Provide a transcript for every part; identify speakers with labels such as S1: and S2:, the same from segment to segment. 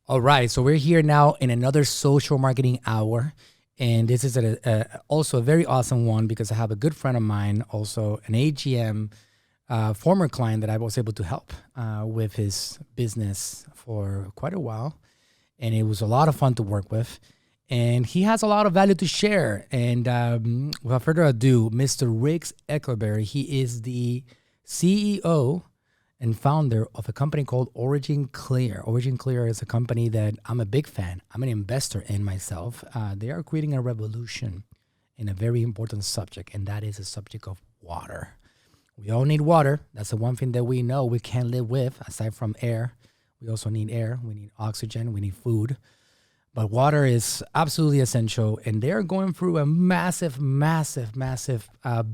S1: All right, so we're here now in another social marketing hour, and this is also a very awesome one because I have a good friend of mine, also an AGM former client that I was able to help with his business for quite a while, and it was a lot of fun to work with, and he has a lot of value to share. And without further ado, Mr. Riggs Eckleberry, he is the CEO and founder of a company called OriginClear. OriginClear is a company that I'm a big fan. I'm an investor in myself. They are creating a revolution in a very important subject, and that is the subject of water. We all need water. That's the one thing that we know we can't live with, aside from air. We also need air. We need oxygen. We need food. But water is absolutely essential, and they're going through a massive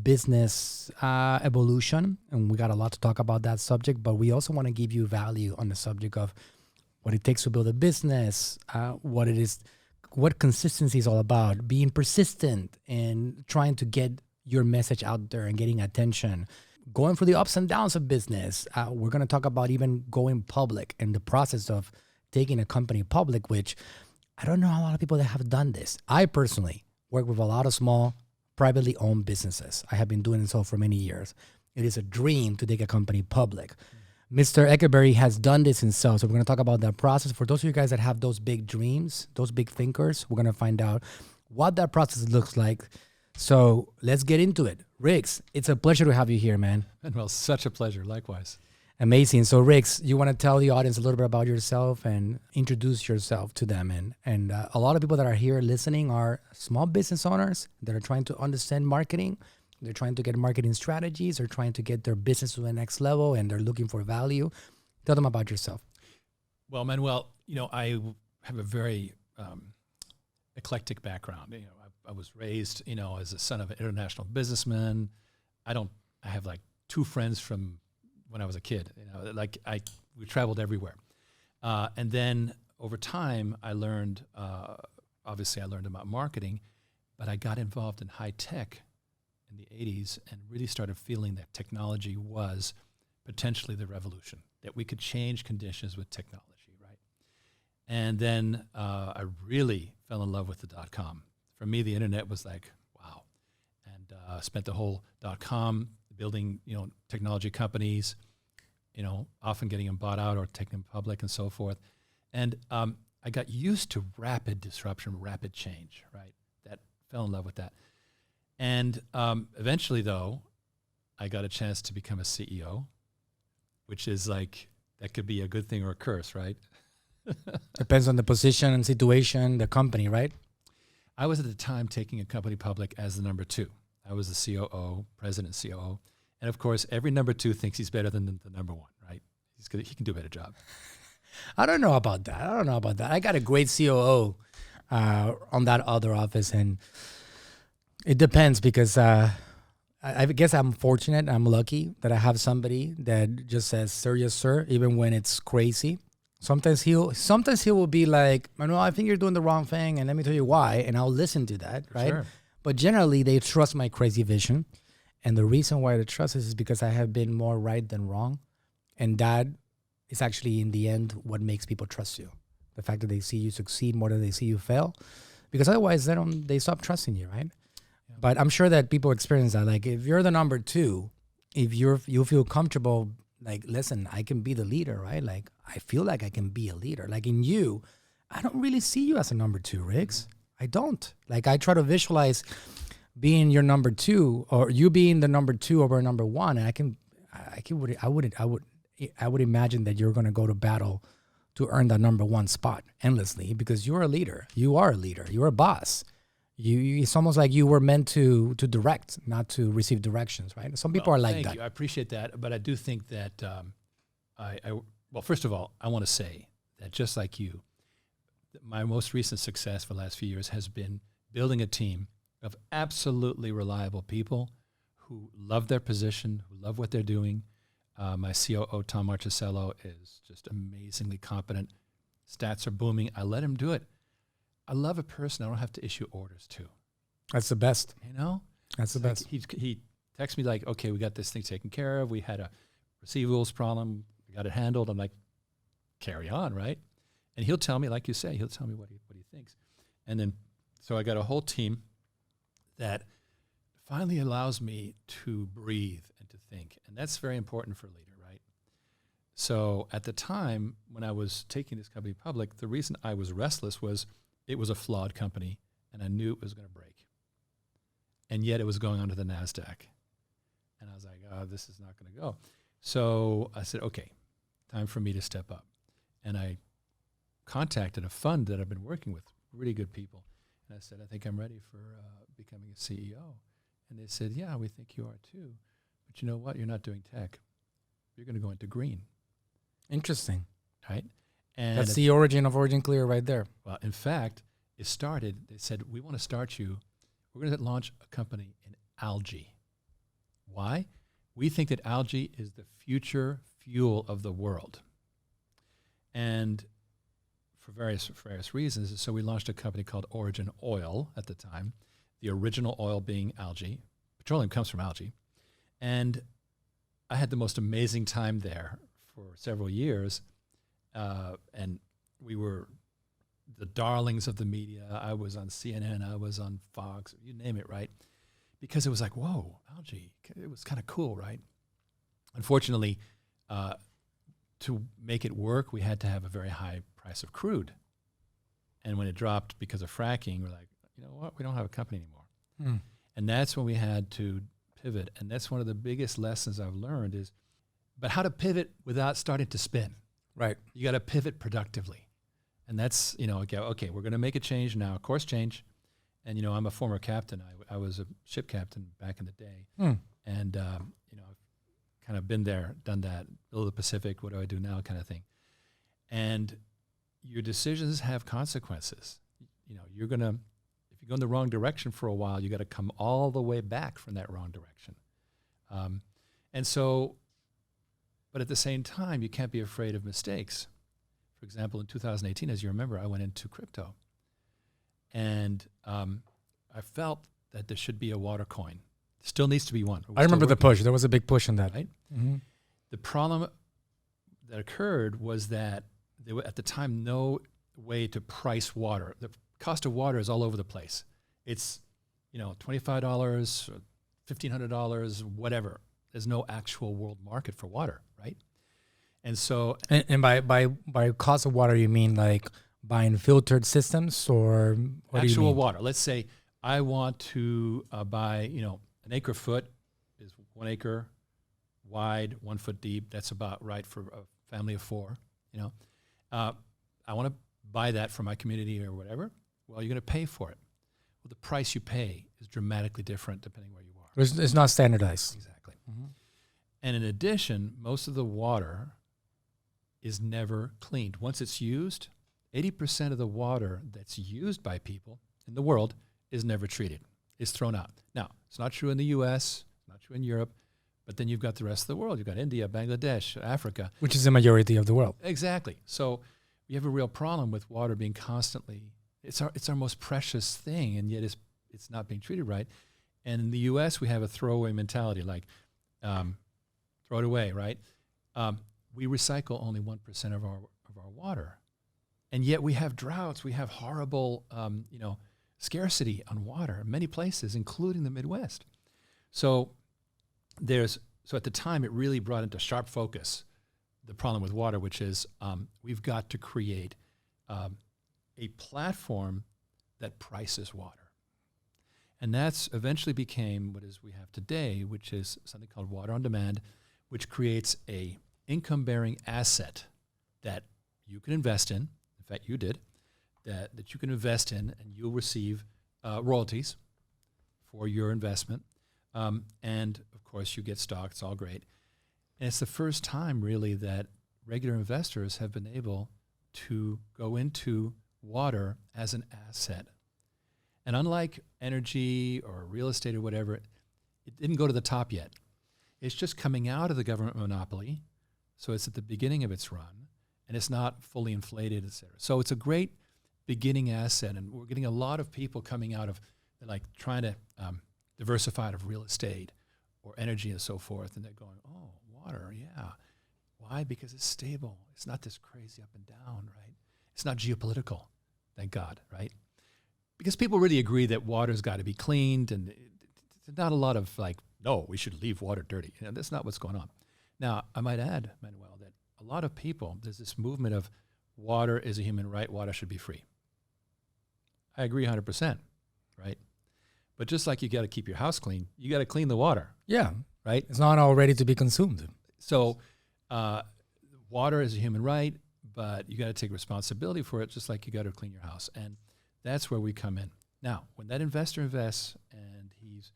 S1: business evolution, and we got a lot to talk about that subject, but we also want to give you value on the subject of what it takes to build a business, what it is, what consistency is all about, being persistent and trying to get your message out there and getting attention, going through the ups and downs of business. We're going to talk about even going public and the process of taking a company public, which I don't know a lot of people that have done this. I personally work with a lot of small, privately owned businesses. I have been doing so for many years. It is a dream to take a company public. Mr. Eckleberry has done this himself, so we're going to talk about that process. For those of you guys that have those big dreams, those big thinkers, we're going to find out what that process looks like. So let's get into it. Riggs, it's a pleasure to have you here, man.
S2: Manuel, such a pleasure. Likewise.
S1: Amazing. So Riggs, you want to tell the audience a little bit about yourself and introduce yourself to them. And a lot of people that are here listening are small business owners that are trying to understand marketing. They're trying to get marketing strategies. They're trying to get their business to the next level, and they're looking for value. Tell them about yourself.
S2: Well, Manuel, I have a very eclectic background. I was raised, as a son of an international businessman. I have like two friends from when I was a kid. We traveled everywhere. And then over time, I learned, obviously I learned about marketing, but I got involved in high tech in the 80s and really started feeling that technology was potentially the revolution, that we could change conditions with technology, right? And then I really fell in love with the .com. For me, the internet was like, wow. And spent the whole .com building, technology companies, often getting them bought out or taking them public and so forth. And I got used to rapid disruption, rapid change, right? That fell in love with that. And eventually, though, I got a chance to become a CEO, which is like, that could be a good thing or a curse, right?
S1: Depends on the position and situation, the company, right?
S2: I was at the time taking a company public as the number two. I was the COO, president COO. And of course, every number two thinks he's better than the number one, right? He can do a better job.
S1: I don't know about that. I got a great COO on that other office, and it depends because I guess I'm fortunate. I'm lucky that I have somebody that just says, "Sir, yes, sir," even when it's crazy. Sometimes he will be like, "Manuel, I think you're doing the wrong thing, and let me tell you why," and I'll listen to that, right?
S2: Sure.
S1: But generally, they trust my crazy vision. And the reason why they trust is because I have been more right than wrong. And that is actually, in the end, what makes people trust you. The fact that they see you succeed more than they see you fail. Because otherwise, they stop trusting you, right? Yeah. But I'm sure that people experience that. Like, if you're the number two, if you feel comfortable, like, listen, I can be the leader, right? Like, I feel like I can be a leader. Like, in you, I don't really see you as a number two, Riggs. I don't. Like, I try to visualize being your number two, or you being the number two over number one, and I would imagine that you're going to go to battle to earn that number one spot endlessly because you're a leader. You are a leader. You're a boss. It's almost like you were meant to direct, not to receive directions, right? Some people are like that.
S2: Thank you. I appreciate that, but I do think that well, first of all, I want to say that just like you, my most recent success for the last few years has been building a team of absolutely reliable people who love their position, who love what they're doing. My COO, Tom Marchisello, is just amazingly competent. Stats are booming. I let him do it. I love a person I don't have to issue orders to.
S1: That's the best.
S2: That's the best. He texts me like, okay, we got this thing taken care of. We had a receivables problem. We got it handled. I'm like, carry on, right? And he'll tell me, like you say, he'll tell me what he thinks. And then, so I got a whole team that finally allows me to breathe and to think. And that's very important for a leader, right? So at the time when I was taking this company public, the reason I was restless was it was a flawed company and I knew it was going to break. And yet it was going onto the NASDAQ. And I was like, oh, this is not going to go. So I said, okay, time for me to step up. And I contacted a fund that I've been working with, really good people. And I said, I think I'm ready for becoming a CEO. And they said, yeah, we think you are too. But you know what? You're not doing tech. You're going to go into green.
S1: Interesting.
S2: Right? And
S1: that's the origin of OriginClear right there.
S2: Well, in fact, it started, they said, we want to start you. We're going to launch a company in algae. Why? We think that algae is the future fuel of the world. And for various reasons, so we launched a company called Origin Oil at the time, the original oil being algae. Petroleum comes from algae. And I had the most amazing time there for several years. And we were the darlings of the media. I was on CNN, I was on Fox, you name it, right? Because it was like, whoa, algae. It was kind of cool, right? Unfortunately, to make it work, we had to have a very high price of crude. And when it dropped because of fracking, we're like, you know what? We don't have a company anymore. And that's when we had to pivot. And that's one of the biggest lessons I've learned is, but how to pivot without starting to spin.
S1: Right.
S2: You got to pivot productively. And that's, okay, we're going to make a change now, course change. And, I'm a former captain. I was a ship captain back in the day. And, I've kind of been there, done that, middle of the Pacific, what do I do now kind of thing. And your decisions have consequences. You're going to, if you go in the wrong direction for a while, you got to come all the way back from that wrong direction. And so, but at the same time, you can't be afraid of mistakes. For example, in 2018, as you remember, I went into crypto. And I felt that there should be a water coin. Still needs to be one.
S1: I remember the push. There was a big push on that.
S2: Right? Mm-hmm. The problem that occurred was that there were, at the time, no way to price water. The cost of water is all over the place. It's, $25, $1,500, whatever. There's no actual world market for water, right? And so...
S1: And by cost of water, you mean like buying filtered systems or what do you
S2: actual
S1: mean?
S2: Water. Let's say I want to buy, an acre foot is 1 acre wide, 1 foot deep. That's about right for a family of 4, I want to buy that for my community or whatever. Well, you're going to pay for it. Well, the price you pay is dramatically different depending where you are.
S1: It's not standardized.
S2: Exactly. Mm-hmm. And in addition, most of the water is never cleaned. Once it's used, 80% of the water that's used by people in the world is never treated. It's thrown out. Now, it's not true in the U.S., it's not true in Europe, but then you've got the rest of the world. You've got India, Bangladesh, Africa.
S1: Which is the majority of the world.
S2: Exactly. So we have a real problem with water being constantly, it's our most precious thing, and yet it's not being treated right. And in the U.S., we have a throwaway mentality, like throw it away, right? We recycle only 1% of our water. And yet we have droughts, we have horrible, scarcity on water in many places, including the Midwest. So at the time, it really brought into sharp focus the problem with water, which is we've got to create a platform that prices water. And that's eventually became what is we have today, which is something called Water on Demand, which creates a income-bearing asset that you can invest in. In fact, you did. That you can invest in, and you'll receive royalties for your investment. And, of course, you get stock. It's all great. And it's the first time, really, that regular investors have been able to go into water as an asset. And unlike energy or real estate or whatever, it didn't go to the top yet. It's just coming out of the government monopoly, so it's at the beginning of its run, and it's not fully inflated, et cetera. So it's a great beginning asset, and we're getting a lot of people coming out of trying to diversify out of real estate or energy and so forth, and they're going, oh, water, yeah. Why? Because it's stable. It's not this crazy up and down, right? It's not geopolitical, thank God, right? Because people really agree that water's got to be cleaned, and there's not a lot of like, no, we should leave water dirty. That's not what's going on. Now, I might add, Manuel, that a lot of people, there's this movement of water is a human right, water should be free. I agree 100%, right? But just like you got to keep your house clean, you got to clean the water.
S1: Yeah.
S2: Right?
S1: It's not all ready to be consumed.
S2: So water is a human right, but you got to take responsibility for it, just like you got to clean your house. And that's where we come in. Now, when that investor invests and he's,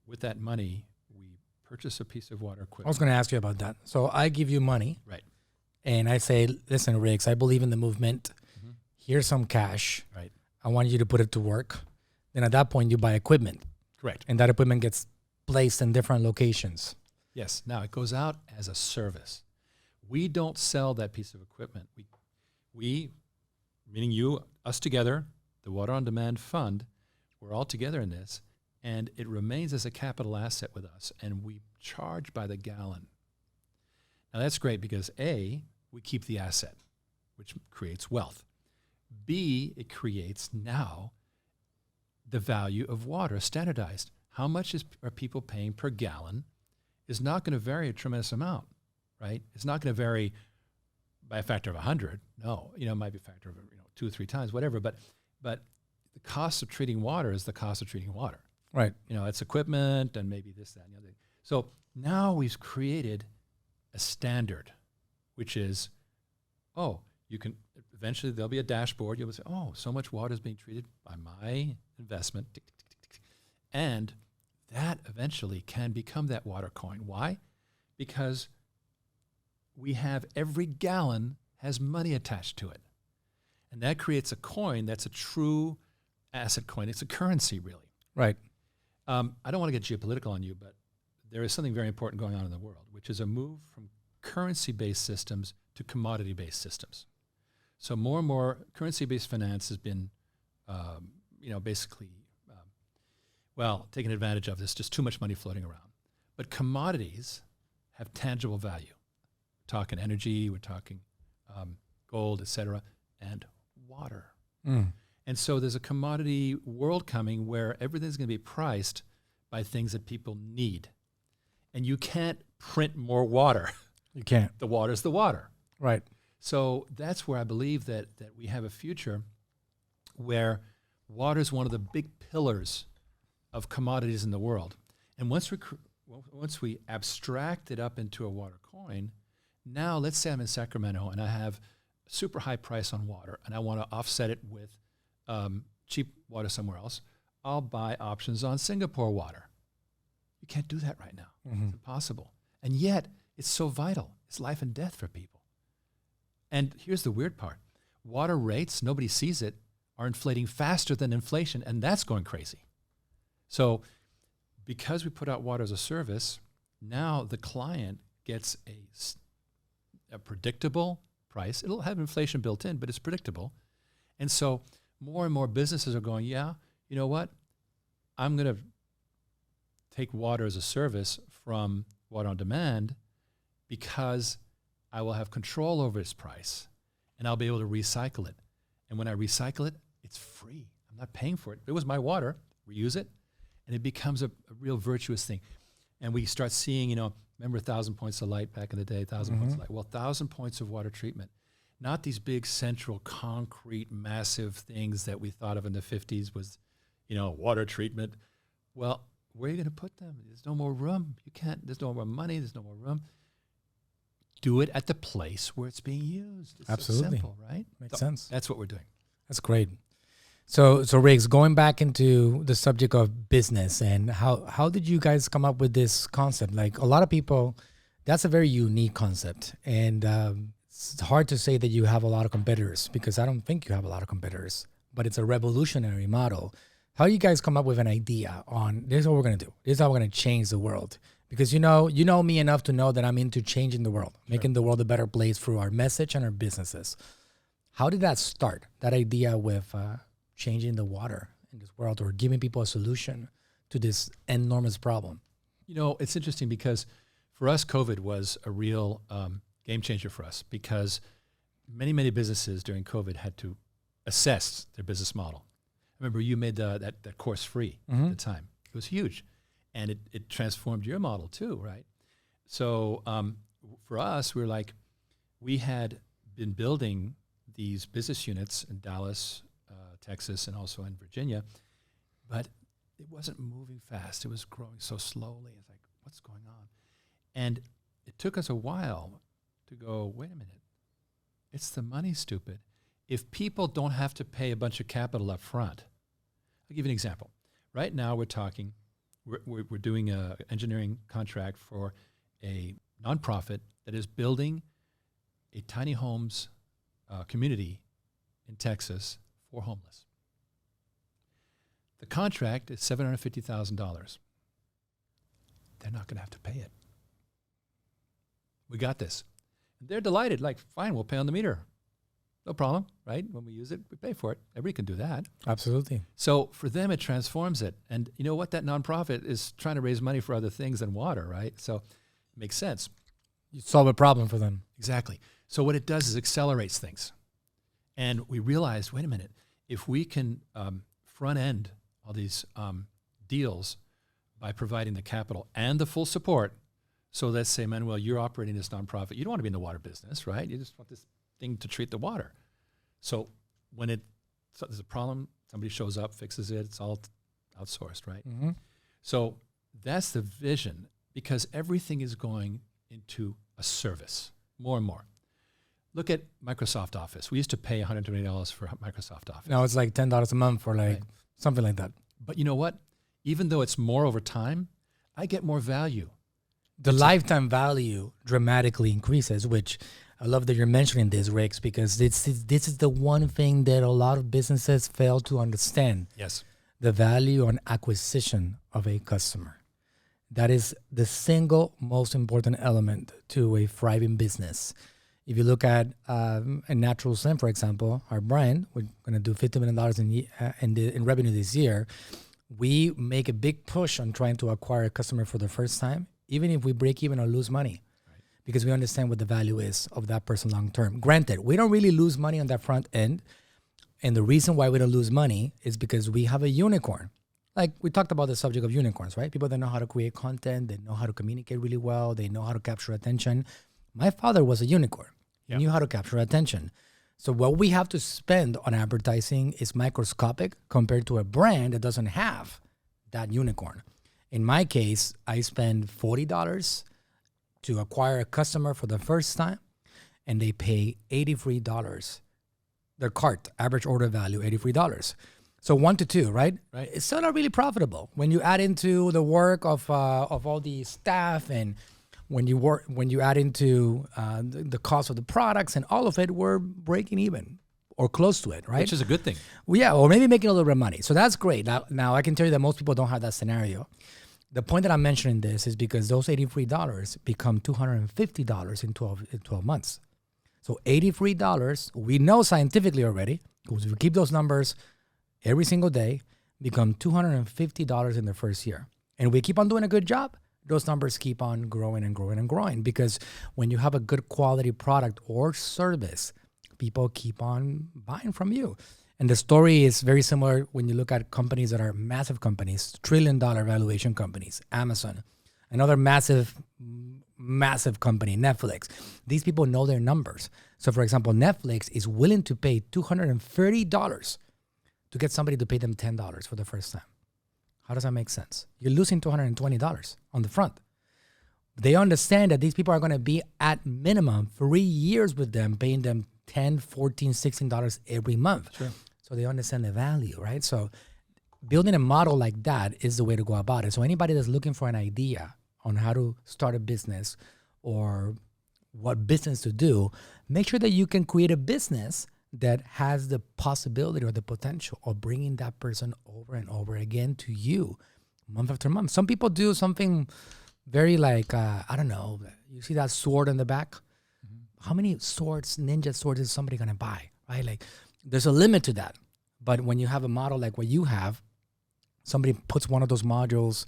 S2: with that money, we purchase a piece of water equipment.
S1: I was going to ask you about that. So I give you money.
S2: Right.
S1: And I say, listen, Riggs, I believe in the movement. Mm-hmm. Here's some cash.
S2: Right.
S1: I want you to put it to work. Then at that point, you buy equipment.
S2: Correct.
S1: And that equipment gets placed in different locations.
S2: Yes. Now, it goes out as a service. We don't sell that piece of equipment. We, meaning you, us together, the Water on Demand Fund, we're all together in this, and it remains as a capital asset with us, and we charge by the gallon. Now, that's great because A, we keep the asset, which creates wealth. B, it creates now the value of water standardized. How much are people paying per gallon is not going to vary a tremendous amount, right? It's not going to vary by a factor of 100. No, it might be a factor of 2 or 3 times, whatever. But the cost of treating water is the cost of treating water.
S1: Right.
S2: It's equipment and maybe this, that, and the other thing. So now we've created a standard, which is, you can eventually there'll be a dashboard. You'll say, so much water is being treated by my investment, tick, tick, tick, tick, tick. And that eventually can become that water coin. Why? Because we have every gallon has money attached to it. And that creates a coin that's a true asset coin. It's a currency, really.
S1: Right.
S2: I don't want to get geopolitical on you, but there is something very important going on in the world, which is a move from currency-based systems to commodity-based systems. So more and more currency-based finance has been, basically, taken advantage of. There's just too much money floating around. But commodities have tangible value. We're talking energy, we're talking gold, et cetera, and water. Mm. And so there's a commodity world coming where everything's going to be priced by things that people need. And you can't print more water.
S1: You can't.
S2: The water's the water.
S1: Right.
S2: So that's where I believe that we have a future where water is one of the big pillars of commodities in the world. And once we abstract it up into a water coin, now let's say I'm in Sacramento and I have a super high price on water and I want to offset it with cheap water somewhere else. I'll buy options on Singapore water. You can't do that right now. Mm-hmm. It's impossible. And yet, it's so vital. It's life and death for people. And here's the weird part. Water rates, nobody sees it, are inflating faster than inflation, and that's going crazy. So because we put out water as a service, now the client gets a predictable price. It'll have inflation built in, but it's predictable. And so more and more businesses are going, you know what? I'm going to take water as a service from Water on Demand because I will have control over its price and I'll be able to recycle it. And when I recycle it, it's free. I'm not paying for it. It was my water, reuse it, and it becomes a real virtuous thing. And we start seeing, remember 1,000 points of light back in the day, 1,000 points of light. Well, 1,000 points of water treatment, not these big central concrete massive things that we thought of in the 50s was, water treatment. Well, where are you going to put them? There's no more room. You can't, there's no more money. There's no more room. Do it at the place where it's being used. It's
S1: Absolutely.
S2: So simple, right?
S1: Makes sense.
S2: That's what we're doing.
S1: That's great. So Riggs, going back into the subject of business and how did you guys come up with this concept? Like a lot of people, that's a very unique concept. And it's hard to say that you have a lot of competitors because I don't think you have a lot of competitors, but it's a revolutionary model. How do you guys come up with an idea on this is what we're going to do? This is how we're going to change the world? Because you know me enough to know that I'm into changing the world, making the world a better place through our message and our businesses. How did that start, that idea with changing the water in this world or giving people a solution to this enormous problem?
S2: It's interesting because for us, COVID was a real game changer for us because many businesses during COVID had to assess their business model. Remember, you made that course free at the time. It was huge, and it transformed your model too, right? So for us, we had been building these business units in Dallas, Texas, and also in Virginia, but it wasn't moving fast. It was growing so slowly. It's like, what's going on? And it took us a while to go, wait a minute, it's the money, stupid. If people don't have to pay a bunch of capital up front, I'll give you an example. Right now we're doing an engineering contract for a nonprofit that is building a tiny homes community in Texas for homeless. The contract is $750,000. They're not going to have to pay it. We got this. And they're delighted, like, fine, we'll pay on the meter. No problem, right? When we use it, we pay for it. Everybody can do that.
S1: Absolutely.
S2: So for them, it transforms it. And you know what? That nonprofit is trying to raise money for other things than water, right? So it makes sense.
S1: You solve a problem for them.
S2: Exactly. So what it does is accelerates things. And we realized, wait a minute, if we can front end all these deals by providing the capital and the full support. So let's say, Manuel, you're operating this nonprofit. You don't want to be in the water business, right? You just want this thing to treat the water. So when there's a problem, somebody shows up, fixes it, it's all outsourced, right?
S1: Mm-hmm.
S2: So that's the vision, because everything is going into a service more and more. Look at Microsoft Office. We used to pay $120 for Microsoft Office.
S1: Now it's like $10 a month for something like that.
S2: But you know what? Even though it's more over time, I get more value.
S1: The lifetime value dramatically increases, which I love that you're mentioning this, Rex, because this is the one thing that a lot of businesses fail to understand.
S2: Yes.
S1: The value on acquisition of a customer. That is the single most important element to a thriving business. If you look at a Natural Slim, for example, our brand, we're going to do $50 million in revenue this year. We make a big push on trying to acquire a customer for the first time, even if we break even or lose money, right? Because we understand what the value is of that person long term. Granted, we don't really lose money on that front end. And the reason why we don't lose money is because we have a unicorn. Like we talked about the subject of unicorns, right? People that know how to create content, they know how to communicate really well, they know how to capture attention. My father was a unicorn. He knew how to capture attention. So what we have to spend on advertising is microscopic compared to a brand that doesn't have that unicorn. In my case, I spend $40 to acquire a customer for the first time, and they pay $83. Their cart, average order value, $83. So 1 to 2, right?
S2: Right.
S1: It's still not really profitable when you add into the work of all the staff, and when you add into the cost of the products and all of it, we're breaking even or close to it, right?
S2: Which is a good thing.
S1: Well, yeah, or maybe making a little bit of money. So that's great. Now I can tell you that most people don't have that scenario. The point that I'm mentioning this is because those $83 become $250 in 12 months. So $83, we know scientifically already, because if we keep those numbers every single day, become $250 in the first year. And we keep on doing a good job, those numbers keep on growing and growing and growing, because when you have a good quality product or service, people keep on buying from you. And the story is very similar when you look at companies that are massive companies, trillion-dollar valuation companies, Amazon, another massive company, Netflix. These people know their numbers. So, for example, Netflix is willing to pay $230 to get somebody to pay them $10 for the first time. How does that make sense? You're losing $220 on the front. They understand that these people are going to be at minimum 3 years with them, paying them $10, $14, $16 every month.
S2: Sure.
S1: So they understand the value, right? So building a model like that is the way to go about it. So anybody that's looking for an idea on how to start a business or what business to do, make sure that you can create a business that has the possibility or the potential of bringing that person over and over again to you month after month. Some people do something very like, I don't know, you see that sword in the back? Mm-hmm. How many swords, ninja swords is somebody going to buy, right? Like there's a limit to that. But when you have a model like what you have, somebody puts one of those modules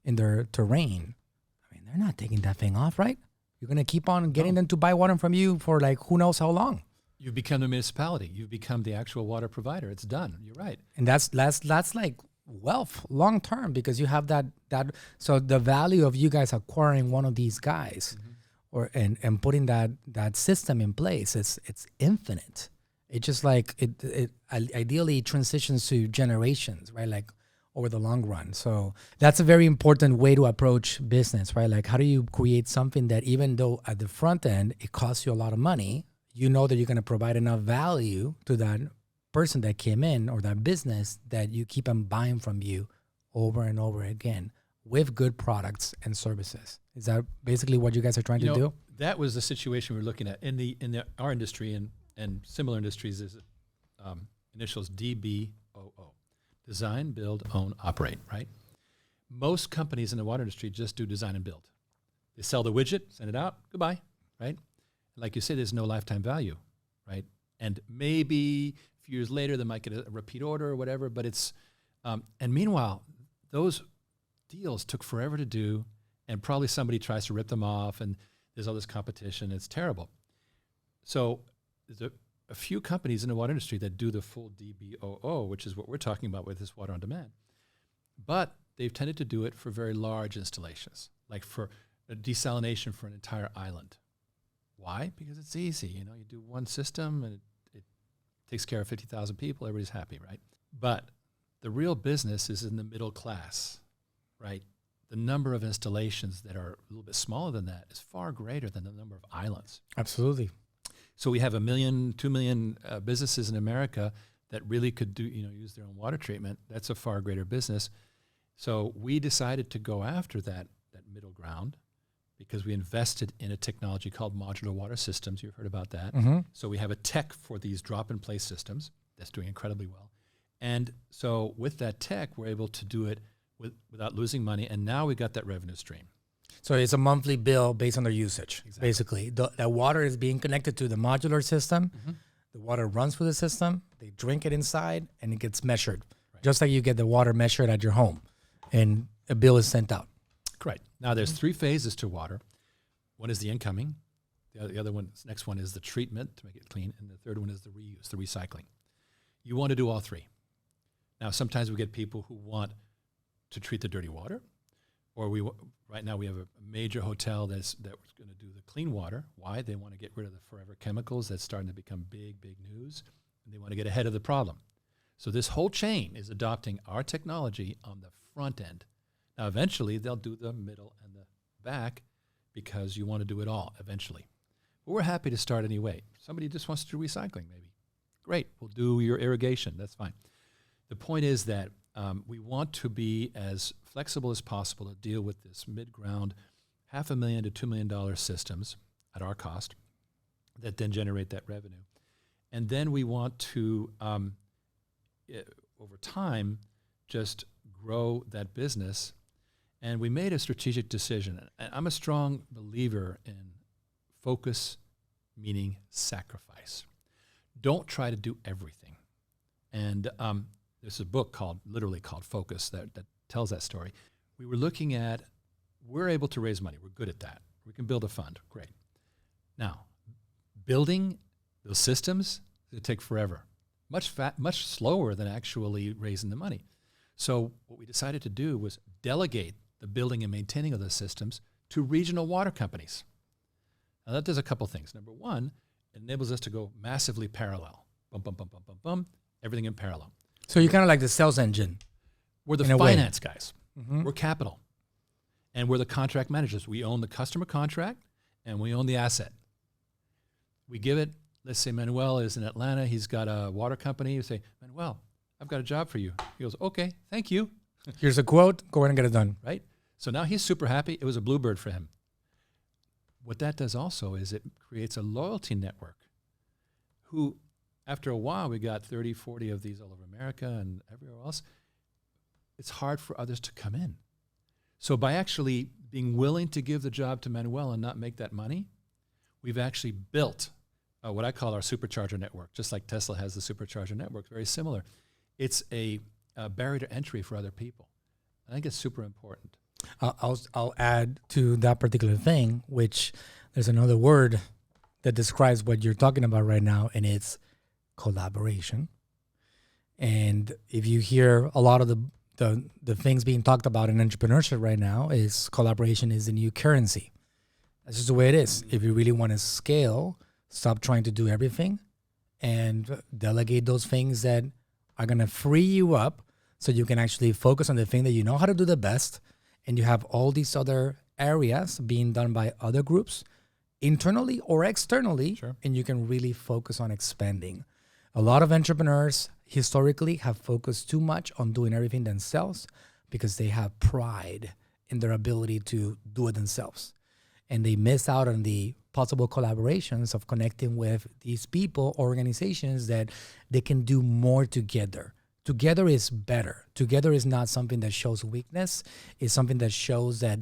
S1: in their terrain, I mean, they're not taking that thing off, right? You're going to keep on getting them to buy one from you for like who knows how long.
S2: You become the municipality. You become the actual water provider. It's done. You're right.
S1: And that's like wealth long term, because you have that. So the value of you guys acquiring one of these guys, and putting that system in place, it's infinite. It just like it ideally transitions to generations, right? Like over the long run. So that's a very important way to approach business, right? Like, how do you create something that, even though at the front end it costs you a lot of money, you know that you're going to provide enough value to that person that came in, or that business, that you keep them buying from you over and over again with good products and services. Is that basically what you guys are trying to do?
S2: That was the situation we were looking at in our industry and similar industries. Is initials DBOO: design, build, own, operate. Right. Most companies in the water industry just do design and build. They sell the widget, send it out, goodbye. Right. Like you say, there's no lifetime value. Right. And maybe a few years later they might get a repeat order or whatever. But it's and meanwhile, those deals took forever to do, and probably somebody tries to rip them off, and there's all this competition. It's terrible. So there's a few companies in the water industry that do the full DBOO, which is what we're talking about with this water on demand. But they've tended to do it for very large installations, like for a desalination for an entire island. Why? Because it's easy. You do one system and it takes care of 50,000 people. Everybody's happy, right? But the real business is in the middle class, right? The number of installations that are a little bit smaller than that is far greater than the number of islands.
S1: Absolutely.
S2: So we have 1 million, 2 million businesses in America that really could do, use their own water treatment. That's a far greater business. So we decided to go after that middle ground, because we invested in a technology called modular water systems. You've heard about that.
S1: Mm-hmm.
S2: So we have a tech for these drop-in-place systems that's doing incredibly well. And so with that tech, we're able to do it without losing money. And now we got that revenue stream.
S1: So it's a monthly bill based on their usage,
S2: Exactly.
S1: basically. The water is being connected to the modular system.
S2: Mm-hmm.
S1: The water runs through the system. They drink it inside, and it gets measured,
S2: Right.
S1: just like you get the water measured at your home, and a bill is sent out.
S2: Correct. Now there's 3 phases to water. One is the incoming. The other one, next one is the treatment to make it clean. And the third one is the reuse, the recycling. You want to do all 3. Now, sometimes we get people who want to treat the dirty water, or right now we have a major hotel that's going to do the clean water. Why? They want to get rid of the forever chemicals that's starting to become big news, and they want to get ahead of the problem. So this whole chain is adopting our technology on the front end. Now, eventually, they'll do the middle and the back, because you want to do it all eventually. But we're happy to start anyway. Somebody just wants to do recycling, maybe. Great, we'll do your irrigation. That's fine. The point is that we want to be as flexible as possible to deal with this mid-ground $500,000 to $2 million systems at our cost that then generate that revenue. And then we want to, over time, just grow that business. And we made a strategic decision. And I'm a strong believer in focus, meaning sacrifice. Don't try to do everything. And there's a book literally called Focus that tells that story. We were looking at, we're able to raise money. We're good at that. We can build a fund. Great. Now, building those systems, it take forever. Much slower than actually raising the money. So what we decided to do was delegate the building and maintaining of those systems to regional water companies. Now that does a couple things. Number one, it enables us to go massively parallel. Bum, bum, bum, bum, bum, bum, everything in parallel.
S1: So you're kind of like the sales engine.
S2: We're the finance guys. Mm-hmm. We're capital. And we're the contract managers. We own the customer contract, and we own the asset. We give it, let's say Manuel is in Atlanta. He's got a water company. You say, Manuel, I've got a job for you. He goes, okay, thank you.
S1: Here's a quote. Go ahead and get it done.
S2: Right? So now he's super happy. It was a bluebird for him. What that does also is it creates a loyalty network who, after a while, we got 30, 40 of these all over America and everywhere else. It's hard for others to come in. So by actually being willing to give the job to Manuel and not make that money, we've actually built what I call our supercharger network, just like Tesla has the supercharger network, very similar. It's a barrier to entry for other people. I think it's super important.
S1: I'll add to that particular thing, which there's another word that describes what you're talking about right now, and it's collaboration. And if you hear a lot of the things being talked about in entrepreneurship right now, is collaboration is the new currency. That's just the way it is. If you really want to scale, stop trying to do everything and delegate those things that are going to free you up so you can actually focus on the thing that you know how to do the best. And you have all these other areas being done by other groups, internally or externally,
S2: Sure.
S1: and you can really focus on expanding. A lot of entrepreneurs historically have focused too much on doing everything themselves because they have pride in their ability to do it themselves. And they miss out on the possible collaborations of connecting with these people, organizations that they can do more together. Together is better. Together is not something that shows weakness. It's something that shows that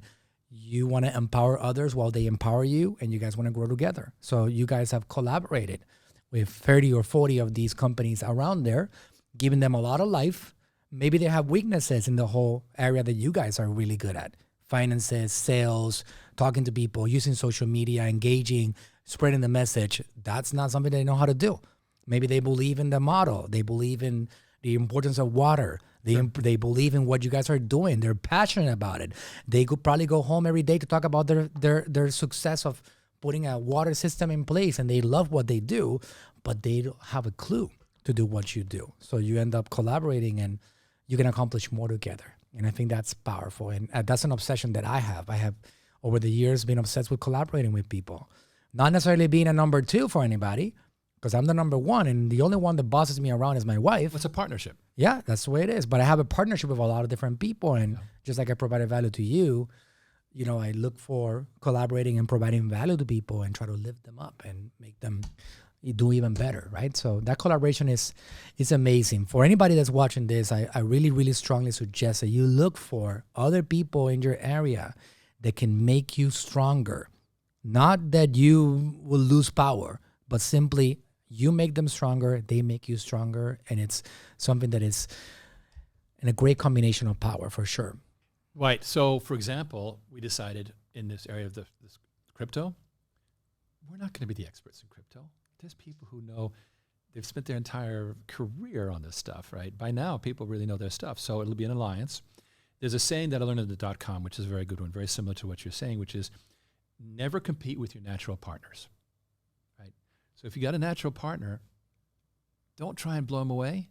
S1: you want to empower others while they empower you, and you guys want to grow together. So you guys have collaborated with 30 or 40 of these companies around there, giving them a lot of life. Maybe they have weaknesses in the whole area that you guys are really good at. Finances, sales, talking to people, using social media, engaging, spreading the message. That's not something they know how to do. Maybe they believe in the model. They believe in the importance of water. They believe in what you guys are doing. They're passionate about it. They could probably go home every day to talk about their success of putting a water system in place, and they love what they do, but they don't have a clue to do what you do. So you end up collaborating, and you can accomplish more together. And I think that's powerful. And that's an obsession that I have. I have, over the years, been obsessed with collaborating with people. Not necessarily being a number two for anybody, because I'm the number one, and the only one that bosses me around is my wife.
S2: What's a partnership?
S1: Yeah, that's the way it is. But I have a partnership with a lot of different people. And just like I provided value to you, you know, I look for collaborating and providing value to people and try to lift them up and make them do even better, right? So that collaboration is amazing. For anybody that's watching this, I really, really strongly suggest that you look for other people in your area that can make you stronger. Not that you will lose power, but simply you make them stronger, they make you stronger, and it's something that is in a great combination of power for sure.
S2: Right. So, for example, we decided in this area of this crypto, we're not going to be the experts in crypto. There's people who know, they've spent their entire career on this stuff, right? By now, people really know their stuff. So it'll be an alliance. There's a saying that I learned at the .com, which is a very good one, very similar to what you're saying, which is never compete with your natural partners, right? So if you got a natural partner, don't try and blow them away.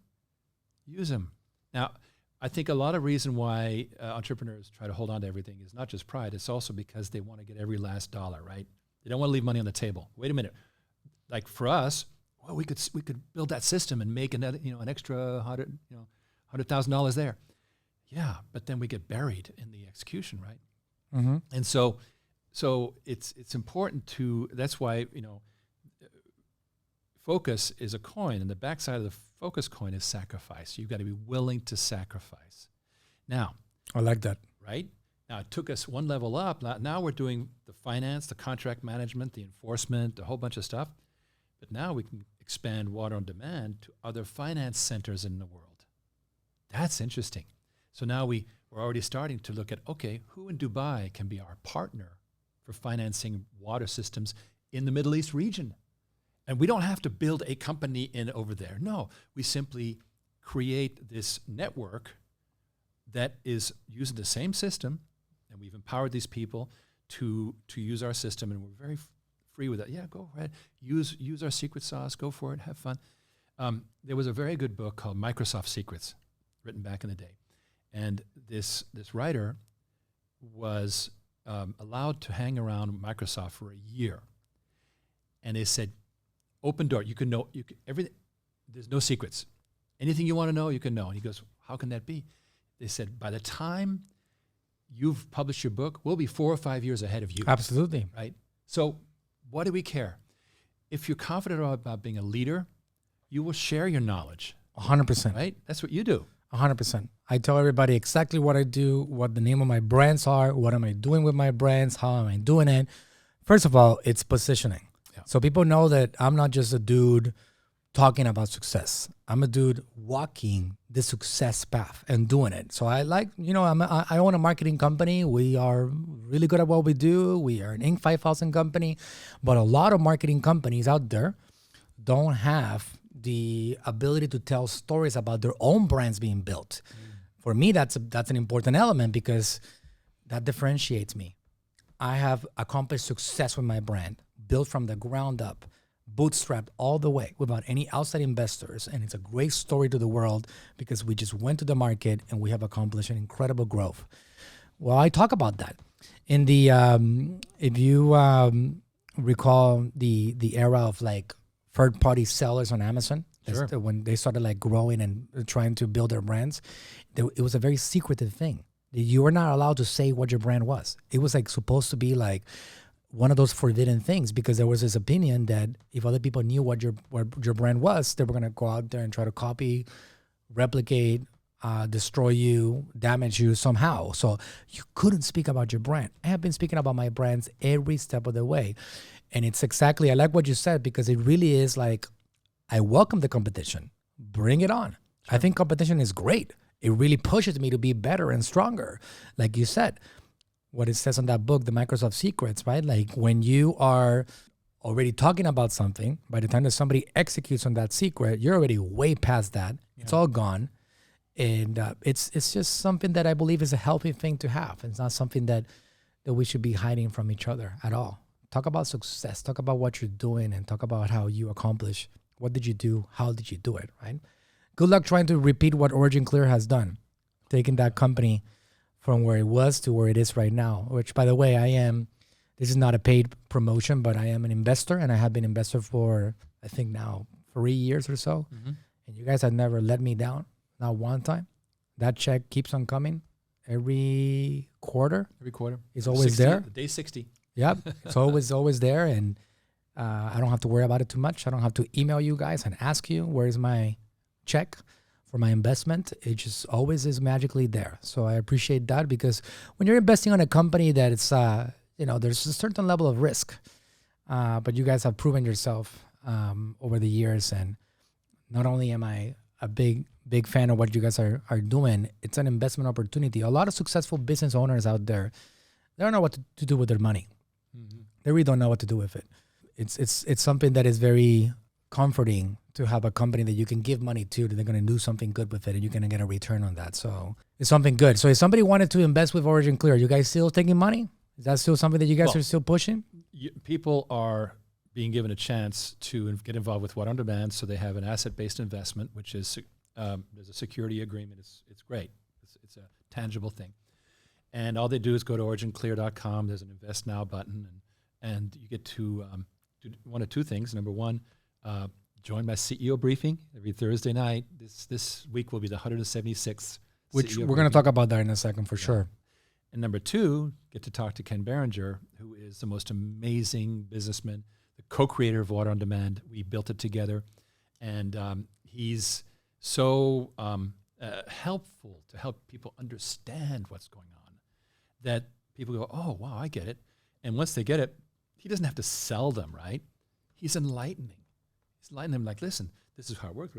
S2: Use them. Now, I think a lot of reason why entrepreneurs try to hold on to everything is not just pride. It's also because they want to get every last dollar, right? They don't want to leave money on the table. Wait a minute. Like for us, well, we could build that system and make another, an extra $100,000 there. Yeah, but then we get buried in the execution, right?
S1: Mm-hmm.
S2: And so it's important to. That's why focus is a coin, and the backside of the focus coin is sacrifice. You've got to be willing to sacrifice. Now,
S1: I like that.
S2: Right? Now, it took us one level up. Now we're doing the finance, the contract management, the enforcement, a whole bunch of stuff. But now we can expand water on demand to other finance centers in the world. That's interesting. So now we're already starting to look at, okay, who in Dubai can be our partner for financing water systems in the Middle East region? And we don't have to build a company in over there. No, we simply create this network that is using the same system, and we've empowered these people to use our system, and we're very free with it. Yeah, go ahead. Use our secret sauce. Go for it. Have fun. There was a very good book called Microsoft Secrets, written back in the day. And this writer was allowed to hang around Microsoft for a year. And they said, open door. You can know everything. There's no secrets. Anything you want to know, you can know. And he goes, how can that be? They said, by the time you've published your book, we'll be 4 or 5 years ahead of you.
S1: Absolutely.
S2: Right? So what do we care? If you're confident about being a leader, you will share your knowledge.
S1: 100%.
S2: Right? That's what you do.
S1: 100%. I tell everybody exactly what I do, what the name of my brands are, what am I doing with my brands, how am I doing it. First of all, it's positioning. Yeah. So people know that I'm not just a dude talking about success. I'm a dude walking the success path and doing it. So I like, I own a marketing company. We are really good at what we do. We are an Inc. 5000 company, but a lot of marketing companies out there don't have the ability to tell stories about their own brands being built. For me, that's an important element because that differentiates me. I have accomplished success with my brand, built from the ground up, bootstrapped all the way without any outside investors. And it's a great story to the world because we just went to the market and we have accomplished an incredible growth. Well, I talk about that in the, if you recall the era of like third-party sellers on Amazon,
S2: Sure.
S1: When they started like growing and trying to build their brands, it was a very secretive thing. You were not allowed to say what your brand was. It was like supposed to be like one of those forbidden things because there was this opinion that if other people knew what your brand was, they were going to go out there and try to copy, replicate, destroy you, damage you somehow. So you couldn't speak about your brand. I have been speaking about my brands every step of the way. And it's exactly, I like what you said because it really is like, I welcome the competition. Bring it on. Sure. I think competition is great. It really pushes me to be better and stronger. Like you said, what it says on that book, The Microsoft Secrets, right? Like when you are already talking about something, by the time that somebody executes on that secret, you're already way past that. Yeah. It's all gone. And it's just something that I believe is a healthy thing to have. It's not something that we should be hiding from each other at all. Talk about success. Talk about what you're doing and talk about how you accomplish. What did you do? How did you do it, right? Good luck trying to repeat what OriginClear has done, taking that company from where it was to where it is right now, which, by the way, this is not a paid promotion, but I am an investor, and I have been an investor for, I think now, 3 years or so. Mm-hmm. And you guys have never let me down, not one time. That check keeps on coming every quarter.
S2: Every quarter.
S1: It's always there.
S2: Day 60.
S1: Yep. It's always there, and I don't have to worry about it too much. I don't have to email you guys and ask you, where's my check for my investment? It just always is magically there. So I appreciate that because when you're investing on a company that it's, there's a certain level of risk, but you guys have proven yourself over the years. And not only am I a big fan of what you guys are doing, it's an investment opportunity. A lot of successful business owners out there, they don't know what to do with their money. Mm-hmm. They really don't know what to do with it. It's something that is very comforting to have a company that you can give money to, that they're going to do something good with it, and you're going to get a return on that. So it's something good. So if somebody wanted to invest with OriginClear, are you guys still taking money? Is that still something that you guys are still pushing?
S2: People are being given a chance to get involved with What On Demand, so they have an asset-based investment, which is there's a security agreement. It's great. It's a tangible thing. And all they do is go to OriginClear.com. There's an Invest Now button, and you get to do one of two things. Number one, join my CEO briefing every Thursday night. This week will be the 176th.
S1: Which we're going to talk about that in a second for sure.
S2: And number two, get to talk to Ken Berenger, who is the most amazing businessman, the co-creator of What On Demand. We built it together, and he's so helpful to help people understand what's going on that people go, oh, wow, I get it. And once they get it, he doesn't have to sell them, right? He's enlightening. He's enlightening them like, listen, this is how it works.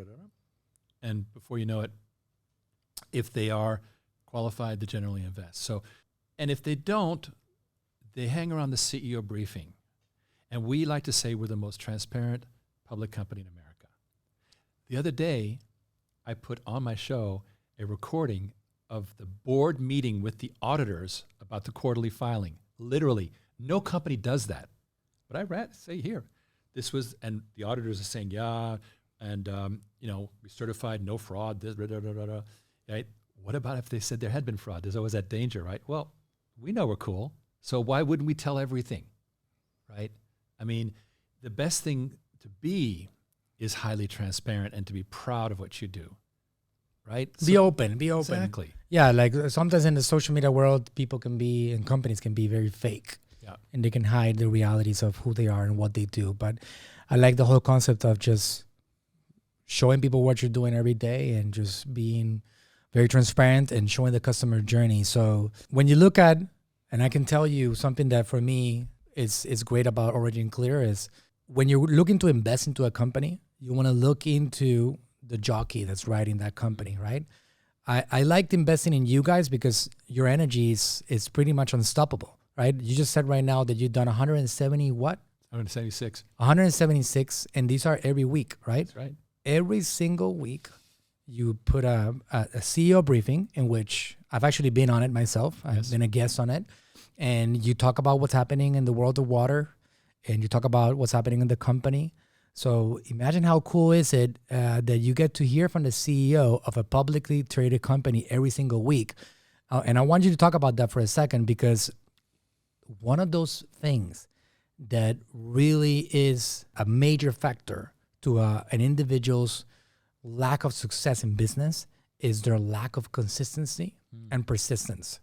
S2: And before you know it, if they are qualified, they generally invest. So, and if they don't, they hang around the CEO briefing. And we like to say we're the most transparent public company in America. The other day, I put on my show a recording of the board meeting with the auditors about the quarterly filing. Literally, no company does that. But I say here, this was, and the auditors are saying, yeah, and we certified no fraud. Right? What about if they said there had been fraud? There's always that danger, right? Well, we know we're cool, so why wouldn't we tell everything, right? I mean, the best thing to be is highly transparent and to be proud of what you do, right?
S1: Be open.
S2: Exactly.
S1: Yeah, like sometimes in the social media world, people can be, and companies can be very fake. Yeah. And they can hide the realities of who they are and what they do. But I like the whole concept of just showing people what you're doing every day and just being very transparent and showing the customer journey. So when you look at, and I can tell you something that for me is great about OriginClear is when you're looking to invest into a company, you want to look into the jockey that's riding that company, right? I liked investing in you guys because your energy is pretty much unstoppable, right? You just said right now that you've done 170 what?
S2: 176.
S1: 176, and these are every week, right?
S2: That's right.
S1: Every single week, you put a CEO briefing in which I've actually been on it myself. I've been a guest on it. And you talk about what's happening in the world of water, and you talk about what's happening in the company. So imagine how cool is it that you get to hear from the CEO of a publicly traded company every single week. And I want you to talk about that for a second, because one of those things that really is a major factor to an individual's lack of success in business is their lack of consistency and persistence.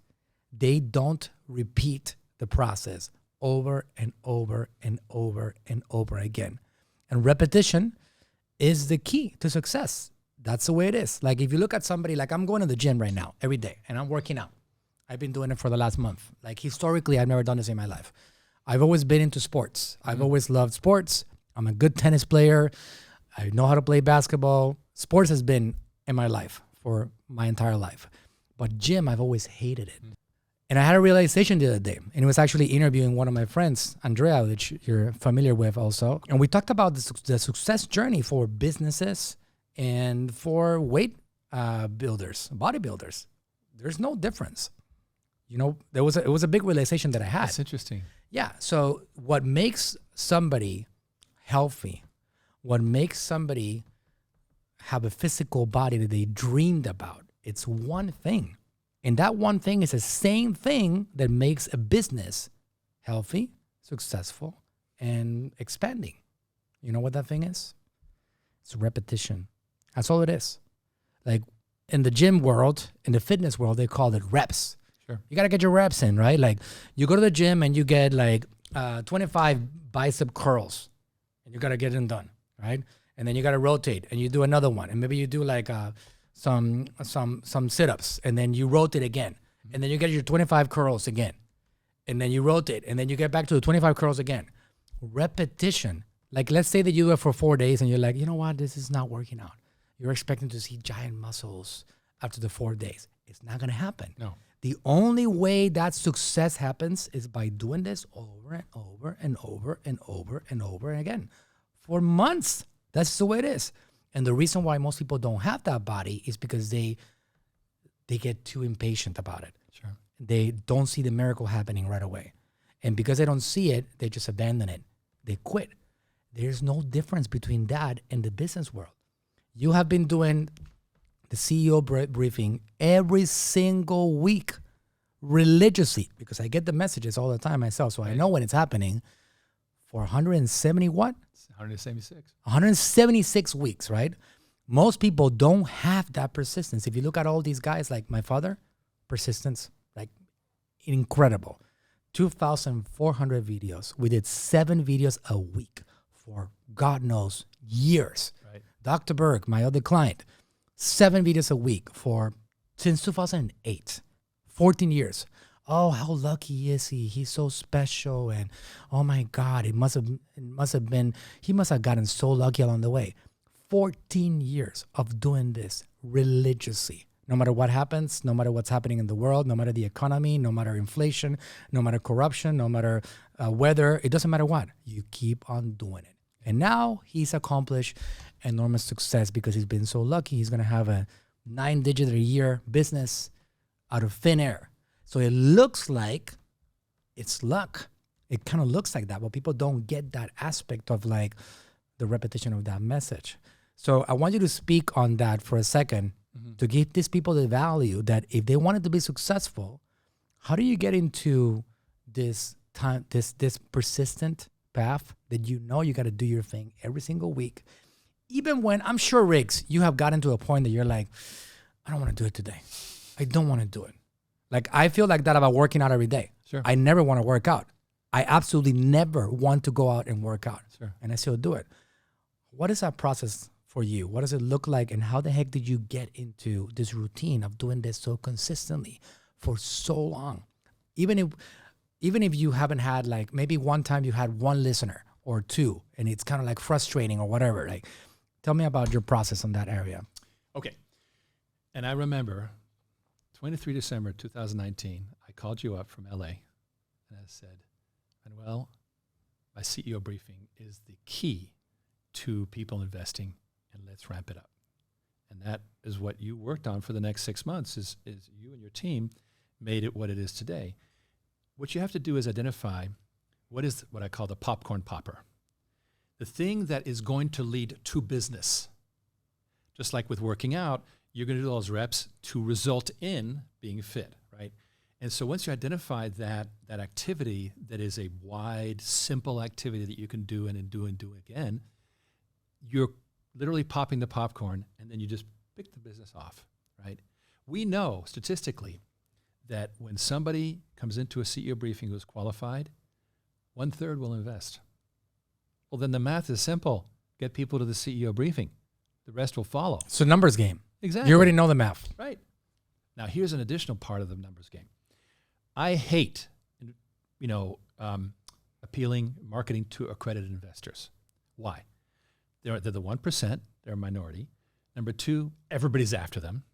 S1: They don't repeat the process over and over and over and over again. And repetition is the key to success. That's the way it is. Like if you look at somebody, like I'm going to the gym right now every day and I'm working out. I've been doing it for the last month. Like historically, I've never done this in my life. I've always been into sports. I've always loved sports. I'm a good tennis player. I know how to play basketball. Sports has been in my life for my entire life. But gym, I've always hated it. And I had a realization the other day, and it was actually interviewing one of my friends, Andrea, which you're familiar with also. And we talked about the success journey for businesses and for weight builders, bodybuilders. There's no difference. You know, it was a big realization that I had.
S2: That's interesting.
S1: Yeah. So what makes somebody healthy, what makes somebody have a physical body that they dreamed about, it's one thing. And that one thing is the same thing that makes a business healthy, successful, and expanding. You know what that thing is? It's repetition. That's all it is. Like in the gym world, in the fitness world, they call it reps.
S2: Sure.
S1: You got to get your reps in, right? Like you go to the gym and you get like 25 bicep curls and you got to get them done, right? And then you got to rotate and you do another one. And maybe you do like some sit-ups and then you rotate again. And then you get your 25 curls again. And then you rotate and then you get back to the 25 curls again. Repetition. Like let's say that you do it for 4 days and you're like, you know what? This is not working out. You're expecting to see giant muscles after the 4 days. It's not going to happen.
S2: No.
S1: The only way that success happens is by doing this over and over and over and over and over again for months. That's the way it is. And the reason why most people don't have that body is because they get too impatient about it.
S2: Sure.
S1: They don't see the miracle happening right away. And because they don't see it, they just abandon it. They quit. There's no difference between that and the business world. You have been doing the CEO briefing every single week religiously, because I get the messages all the time myself, so I know when it's happening, for 170 what?
S2: 176.
S1: 176 weeks, right? Most people don't have that persistence. If you look at all these guys like my father, persistence, like incredible. 2,400 videos. We did 7 videos a week for God knows years.
S2: Right.
S1: Dr. Berg, my other client, 7 videos a week since 2008, 14 years. Oh, how lucky is he? He's so special. And oh my God, he must have gotten so lucky along the way. 14 years of doing this religiously. No matter what happens, no matter what's happening in the world, no matter the economy, no matter inflation, no matter corruption, no matter weather, it doesn't matter what. You keep on doing it. And now he's accomplished enormous success because he's been so lucky. He's going to have a 9-digit a year business out of thin air. So it looks like it's luck. It kind of looks like that, but people don't get that aspect of like the repetition of that message. So I want you to speak on that for a second to give these people the value that if they wanted to be successful, how do you get into this persistent path that you know you got to do your thing every single week? Even when, I'm sure, Riggs, you have gotten to a point that you're like, I don't want to do it today. I don't want to do it. Like, I feel like that about working out every day.
S2: Sure.
S1: I never want to work out. I absolutely never want to go out and work out.
S2: Sure.
S1: And I still do it. What is that process for you? What does it look like? And how the heck did you get into this routine of doing this so consistently for so long? Even if you haven't had, like, maybe one time you had one listener or two, and it's kind of like frustrating or whatever, like, Tell me about your process on that area.
S2: Okay. And I remember 23 December 2019, I called you up from LA and I said, Manuel, my CEO briefing is the key to people investing, and let's ramp it up. And that is what you worked on for the next 6 months is you and your team made it what it is today. What you have to do is identify what I call the popcorn popper. The thing that is going to lead to business. Just like with working out, you're going to do those reps to result in being fit, right? And so once you identify that activity that is a wide, simple activity that you can do and do again, you're literally popping the popcorn, and then you just pick the business off, right? We know statistically that when somebody comes into a CEO briefing who's qualified, 1/3 will invest. Well, then the math is simple. Get people to the CEO briefing. The rest will follow.
S1: It's a numbers game.
S2: Exactly.
S1: You already know the math.
S2: Right. Now, here's an additional part of the numbers game. I hate, appealing marketing to accredited investors. Why? They're the 1%. They're a minority. Number 2, everybody's after them.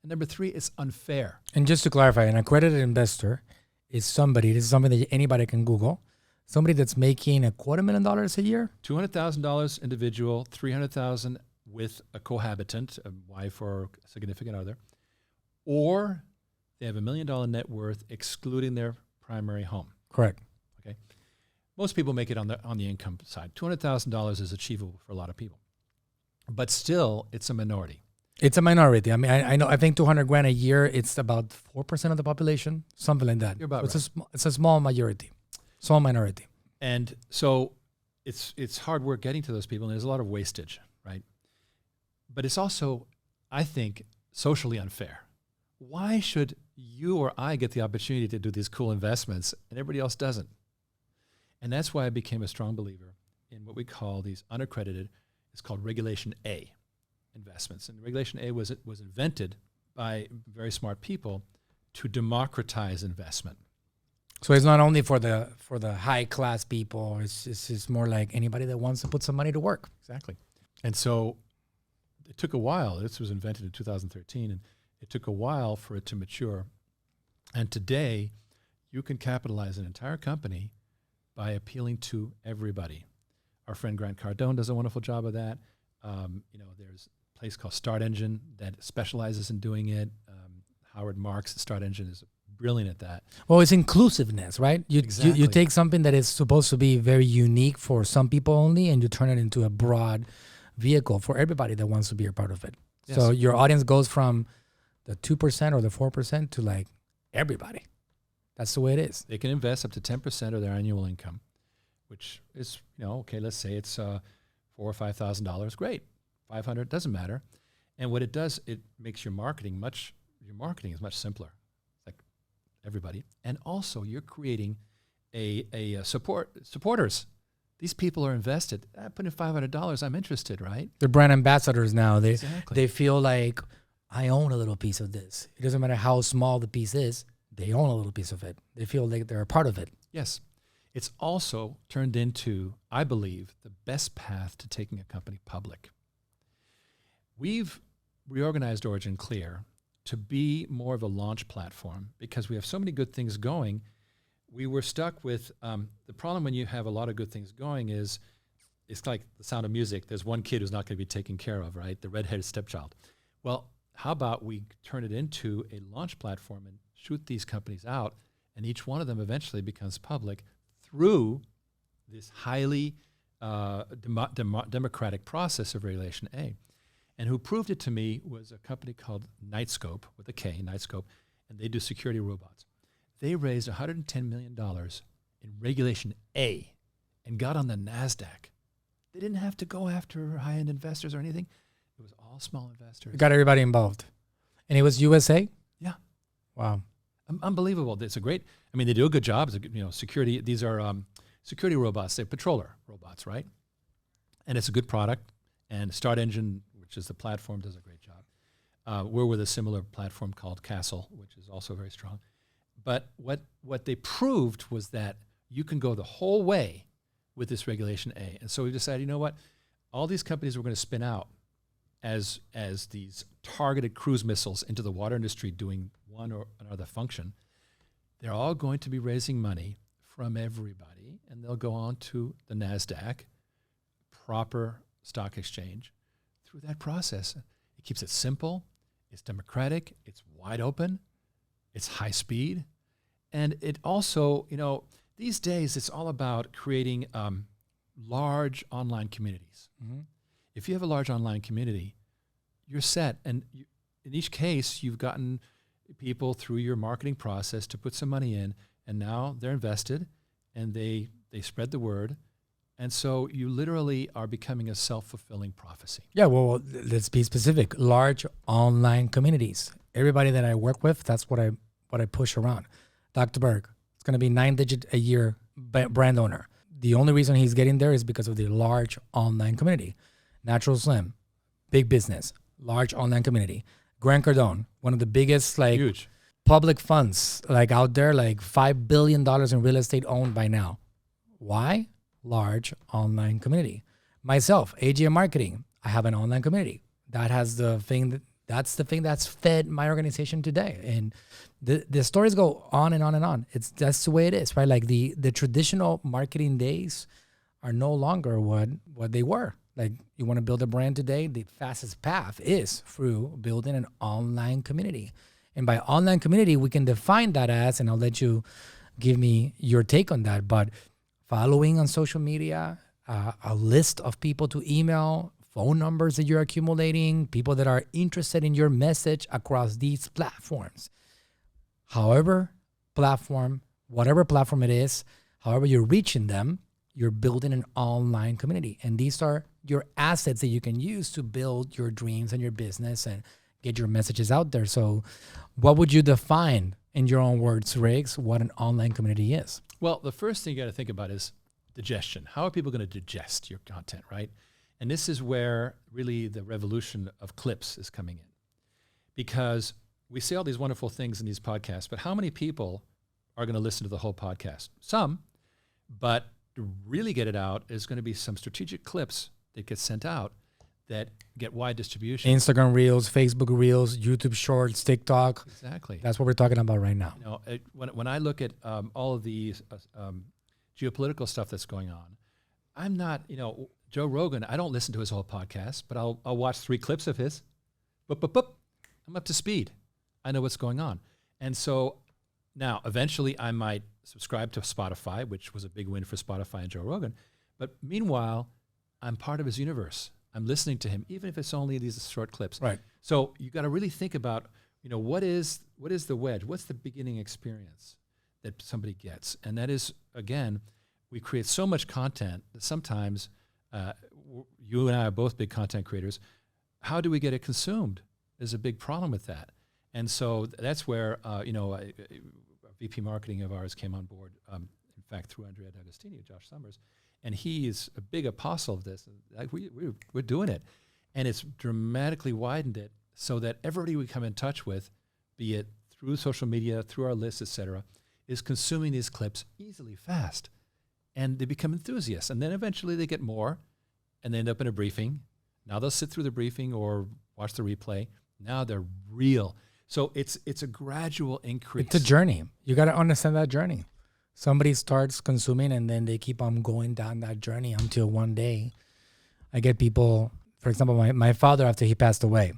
S2: And number 3, it's unfair.
S1: And just to clarify, an accredited investor is somebody, this is something that anybody can Google, somebody that's making $250,000 a year?
S2: $200,000 individual, $300,000 with a cohabitant, a wife or significant other, or they have $1 million net worth excluding their primary home.
S1: Correct.
S2: Okay. Most people make it on the income side. $200,000 is achievable for a lot of people, but still, it's a minority.
S1: It's a minority. I mean, I know. I think $200,000 a year. It's about 4% of the population, something like that.
S2: You're about
S1: so
S2: right.
S1: It's a small majority, small minority.
S2: And so it's hard work getting to those people, and there's a lot of wastage, right? But it's also, I think, socially unfair. Why should you or I get the opportunity to do these cool investments and everybody else doesn't? And that's why I became a strong believer in what we call these unaccredited, it's called Regulation A investments. And Regulation A was invented by very smart people to democratize investment.
S1: So it's not only for the high class people. It's more like anybody that wants to put some money to work.
S2: Exactly. And so it took a while. This was invented in 2013, and it took a while for it to mature. And today, you can capitalize an entire company by appealing to everybody. Our friend Grant Cardone does a wonderful job of that. There's a place called Start Engine that specializes in doing it. Howard Marks at Start Engine is brilliant at that.
S1: Well, it's inclusiveness, right?
S2: Exactly.
S1: You take something that is supposed to be very unique for some people only, and you turn it into a broad vehicle for everybody that wants to be a part of it. Yes. So your audience goes from the 2% or the 4% to like everybody. That's the way it is.
S2: They can invest up to 10% of their annual income, which is, okay, let's say it's $4,000 or $5,000. Great. 500 doesn't matter. And what it does, it makes your marketing is much simpler. Like everybody. And also you're creating a supporters. These people are invested. I put in $500. I'm interested, right?
S1: They're brand ambassadors now.
S2: Exactly.
S1: They feel like I own a little piece of this. It doesn't matter how small the piece is. They own a little piece of it. They feel like they're a part of it.
S2: Yes. It's also turned into, I believe, the best path to taking a company public. We've reorganized OriginClear to be more of a launch platform because we have so many good things going. We were stuck with the problem when you have a lot of good things going is it's like the Sound of Music. There's one kid who's not going to be taken care of, right? The redheaded stepchild. Well, how about we turn it into a launch platform and shoot these companies out, and each one of them eventually becomes public through this highly democratic process of Regulation A. And who proved it to me was a company called Nightscope, with a K, Nightscope, and they do security robots. They raised $110 million in Regulation A and got on the NASDAQ. They didn't have to go after high-end investors or anything. It was all small investors.
S1: Got everybody involved. And it was USA?
S2: Yeah.
S1: Wow.
S2: Unbelievable. It's a great, they do a good job. Security, these are security robots. They're patroller robots, right? And it's a good product. And Start Engine, which is the platform, does a great job. We're with a similar platform called Castle, which is also very strong. But what they proved was that you can go the whole way with this Regulation A. And so we decided, you know what? all these companies we're going to spin out as these targeted cruise missiles into the water industry doing one or another function, they're all going to be raising money from everybody, and they'll go on to the NASDAQ, proper stock exchange, through that process. It keeps it simple, it's democratic, it's wide open, it's high speed, and it also, these days it's all about creating large online communities.
S1: Mm-hmm.
S2: If you have a large online community, you're set. And in each case, you've gotten people through your marketing process to put some money in, and now they're invested, and they spread the word. And so you literally are becoming a self-fulfilling prophecy.
S1: Yeah, well, let's be specific. Large online communities. Everybody that I work with, that's what I push around. Dr. Berg, it's going to be 9-digit a year brand owner. The only reason he's getting there is because of the large online community. Natural Slim, big business, large online community. Grant Cardone, one of the biggest
S2: Huge.
S1: public funds out there, $5 billion in real estate owned by now. Why? Large online community. Myself, AGM Marketing, I have an online community. That's the thing that's fed my organization today. And the stories go on and on and on. That's the way it is, right? The traditional marketing days are no longer what they were. You want to build a brand today, the fastest path is through building an online community. And by online community, we can define that as, and I'll let you give me your take on that, but following on social media, a list of people to email, phone numbers that you're accumulating, people that are interested in your message across these platforms. Whatever platform it is, however you're reaching them, you're building an online community. And these are your assets that you can use to build your dreams and your business and get your messages out there. So what would you define in your own words, Riggs, what an online community is?
S2: Well, the first thing you got to think about is digestion. How are people going to digest your content, right? And this is where really the revolution of clips is coming in. Because we say all these wonderful things in these podcasts, but how many people are going to listen to the whole podcast? Some, but to really get it out is going to be some strategic clips that get sent out that get wide distribution.
S1: Instagram Reels, Facebook Reels, YouTube Shorts, TikTok.
S2: Exactly.
S1: That's what we're talking about right now.
S2: When I look at all of these geopolitical stuff that's going on, I'm not, Joe Rogan, I don't listen to his whole podcast, but I'll watch 3 clips of his. Boop. I'm up to speed. I know what's going on. And so now eventually I might subscribe to Spotify, which was a big win for Spotify and Joe Rogan. But meanwhile, I'm part of his universe. I'm listening to him, even if it's only these short clips.
S1: Right.
S2: So you got to really think about, what is the wedge? What's the beginning experience that somebody gets? And that is, again, we create so much content that sometimes you and I are both big content creators. How do we get it consumed? There's a big problem with that. And so that's where, a VP marketing of ours came on board, in fact, through Andrea D'Agostini, Josh Summers. And he is a big apostle of this. We're doing it. And it's dramatically widened it so that everybody we come in touch with, be it through social media, through our lists, et cetera, is consuming these clips easily, fast. And they become enthusiasts. And then eventually they get more, and they end up in a briefing. Now they'll sit through the briefing or watch the replay. Now they're real. So it's a gradual increase.
S1: It's a journey. You got to understand that journey. Somebody starts consuming and then they keep on going down that journey until one day I get people, for example, my father, after he passed away,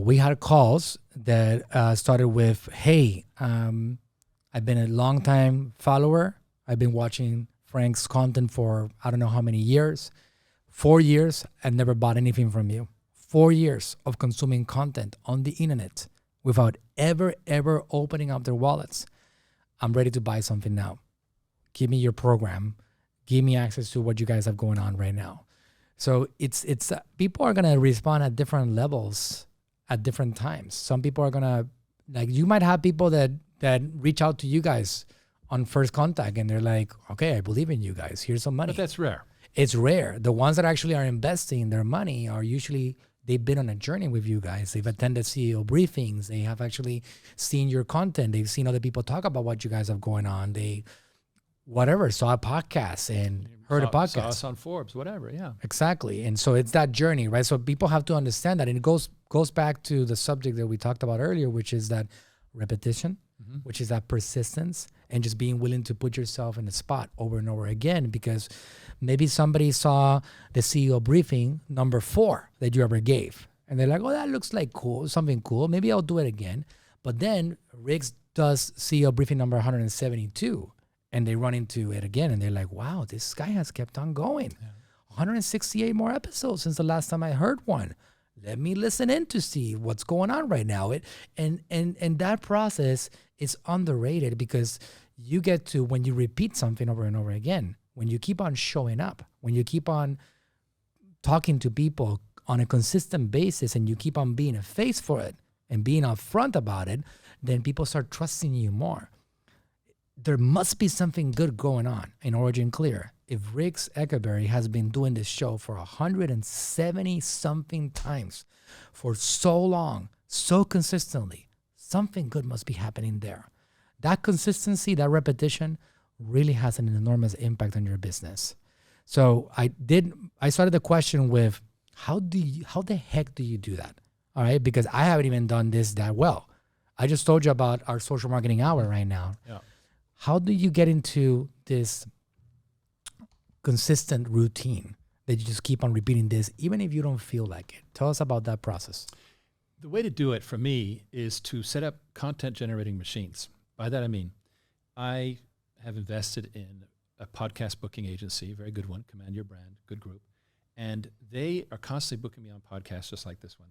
S1: we had calls that started with, hey, I've been a long time follower. I've been watching Frank's content for I don't know how many years. 4 years, I've never bought anything from you. 4 years of consuming content on the internet without ever opening up their wallets. I'm ready to buy something now. Give me your program. Give me access to what you guys have going on right now. So it's people are going to respond at different levels at different times. Some people are going to, you might have people that reach out to you guys on first contact and they're like, okay, I believe in you guys. Here's some money.
S2: But that's rare.
S1: It's rare. The ones that actually are investing their money are usually, they've been on a journey with you guys. They've attended CEO briefings. They have actually seen your content. They've seen other people talk about what you guys have going on. They whatever, saw a podcast and heard a
S2: Saw
S1: podcast.
S2: us on Forbes, whatever. Yeah.
S1: Exactly. And so it's that journey, right? So people have to understand that. And it goes back to the subject that we talked about earlier, which is that repetition, which is that persistence, and just being willing to put yourself in a spot over and over again, because maybe somebody saw the CEO briefing number 4 that you ever gave. And they're like, oh, that looks like cool, something cool. Maybe I'll do it again. But then Riggs does CEO briefing number 172, and they run into it again. And they're like, wow, this guy has kept on going. Yeah. 168 more episodes since the last time I heard one. Let me listen in to see what's going on right now. And that process is underrated, because you get to, when you repeat something over and over again, when you keep on showing up, when you keep on talking to people on a consistent basis, and you keep on being a face for it and being upfront about it, then people start trusting you more. There must be something good going on in OriginClear. If Riggs Eckleberry has been doing this show for 170 something times for so long, so consistently, something good must be happening there. That consistency, that repetition really has an enormous impact on your business. So I started the question with, how the heck do you do that? All right, because I haven't even done this that well. I just told you about our social marketing hour right now.
S2: Yeah.
S1: How do you get into this consistent routine that you just keep on repeating this, even if you don't feel like it? Tell us about that process.
S2: The way to do it for me is to set up content generating machines. By that I mean, I have invested in a podcast booking agency, a very good one, Command Your Brand, good group. And they are constantly booking me on podcasts just like this one.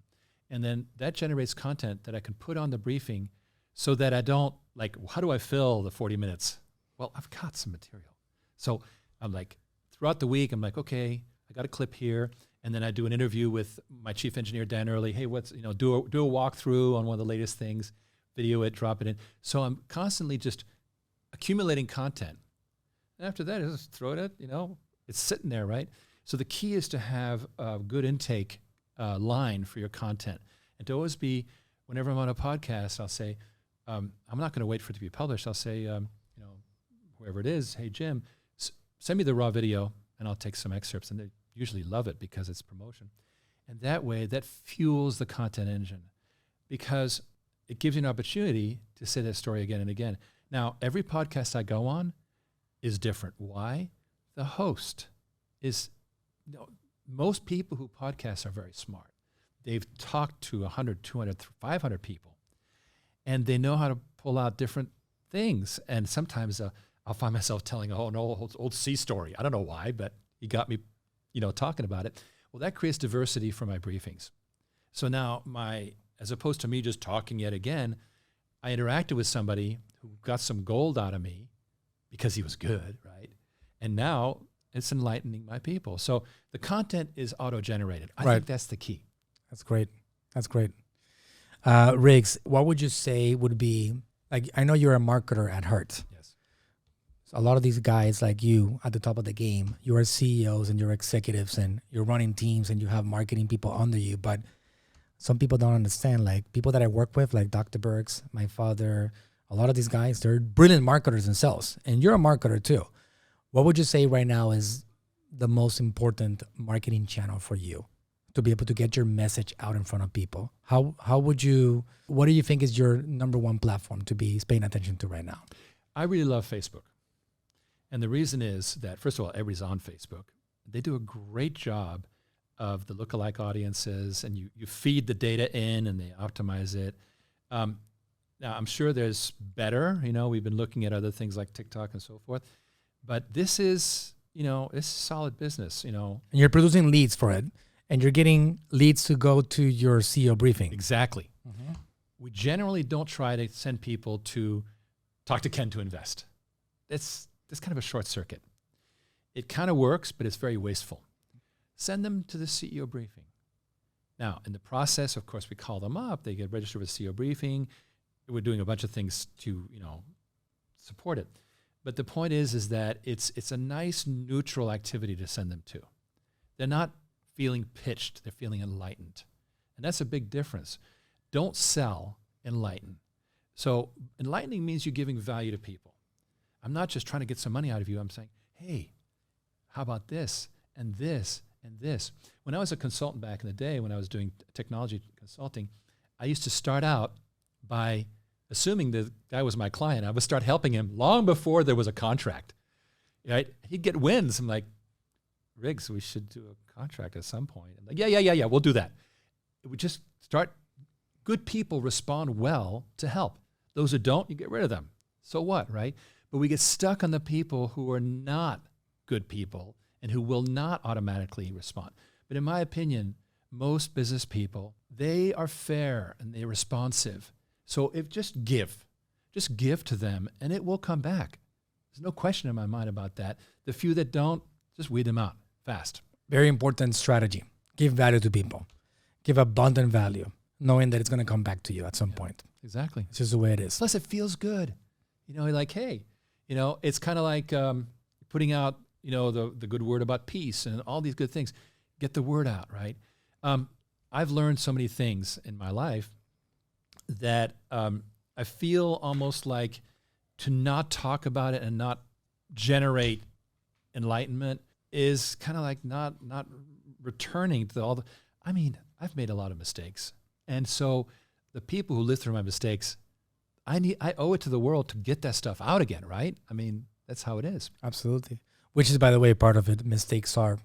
S2: And then that generates content that I can put on the briefing, so that I don't, like, how do I fill the 40 minutes? Well, I've got some material. So I'm like, throughout the week, I'm like, okay, I got a clip here. And then I do an interview with my chief engineer, Dan Early. Hey, do a walkthrough on one of the latest things, video it, drop it in. So I'm constantly just accumulating content. And after that, I just throw it at, it's sitting there, right? So the key is to have a good intake line for your content. And to always be, whenever I'm on a podcast, I'll say, I'm not going to wait for it to be published. I'll say, whoever it is, hey, Jim, send me the raw video, and I'll take some excerpts. And they usually love it because it's promotion. And that way, that fuels the content engine, because it gives you an opportunity to say that story again and again. Now, every podcast I go on is different. Why? The host is, most people who podcast are very smart. They've talked to 100, 200, 500 people, and they know how to pull out different things. And sometimes I'll find myself telling an old sea story. I don't know why, but he got me, talking about it. Well, that creates diversity for my briefings. So now as opposed to me just talking yet again, I interacted with somebody who got some gold out of me because he was good, right? And now it's enlightening my people. So the content is auto-generated. I think that's the key.
S1: That's great. That's great. Riggs, what would you say would be, like, I know you're a marketer at heart.
S2: Yes.
S1: So a lot of these guys like you at the top of the game, you are CEOs and you're executives and you're running teams and you have marketing people under you. But some people don't understand, like people that I work with, like Dr. Burks, my father, a lot of these guys, they're brilliant marketers themselves. And you're a marketer too. What would you say right now is the most important marketing channel for you to be able to get your message out in front of people? What do you think is your number one platform to be paying attention to right now?
S2: I really love Facebook. And the reason is that, first of all, everybody's on Facebook. They do a great job of the lookalike audiences, and you feed the data in and they optimize it. Now, I'm sure there's better. We've been looking at other things like TikTok and so forth. But this is, it's solid business, And
S1: you're producing leads for it, and you're getting leads to go to your CEO briefing.
S2: Exactly. Mm-hmm. We generally don't try to send people to talk to Ken to invest. It's kind of a short circuit. It kind of works, but it's very wasteful. Send them to the CEO briefing. Now, in the process, of course, we call them up. They get registered with CEO briefing. We're doing a bunch of things to, support it. But the point is that it's a nice neutral activity to send them to. They're not feeling pitched. They're feeling enlightened. And that's a big difference. Don't sell, enlighten. So enlightening means you're giving value to people. I'm not just trying to get some money out of you. I'm saying, hey, how about this and this and this? When I was a consultant back in the day, when I was doing technology consulting, I used to start out by assuming the guy was my client. I would start helping him long before there was a contract. Right? He'd get wins. I'm like, Riggs, we should do a contract at some point. I'm like, yeah, we'll do that. It would just start. Good people respond well to help. Those who don't, you get rid of them. So what, right? But we get stuck on the people who are not good people and who will not automatically respond. But in my opinion, most business people, they are fair and they're responsive. So if just give to them and it will come back. There's no question in my mind about that. The few that don't, just weed them out fast.
S1: Very important strategy. Give value to people. Give abundant value, knowing that it's going to come back to you at some point.
S2: Exactly.
S1: It's just the way it is.
S2: Plus, it feels good. Like, hey, it's kind of like putting out, the good word about peace and all these good things. Get the word out, right? I've learned so many things in my life that I feel almost like to not talk about it and not generate enlightenment is kind of like not returning to all the. I mean, I've made a lot of mistakes, and so the people who live through my mistakes, I owe it to the world to get that stuff out again, right? I mean, that's how it is.
S1: Absolutely. Which is, by the way, part of it. Mistakes are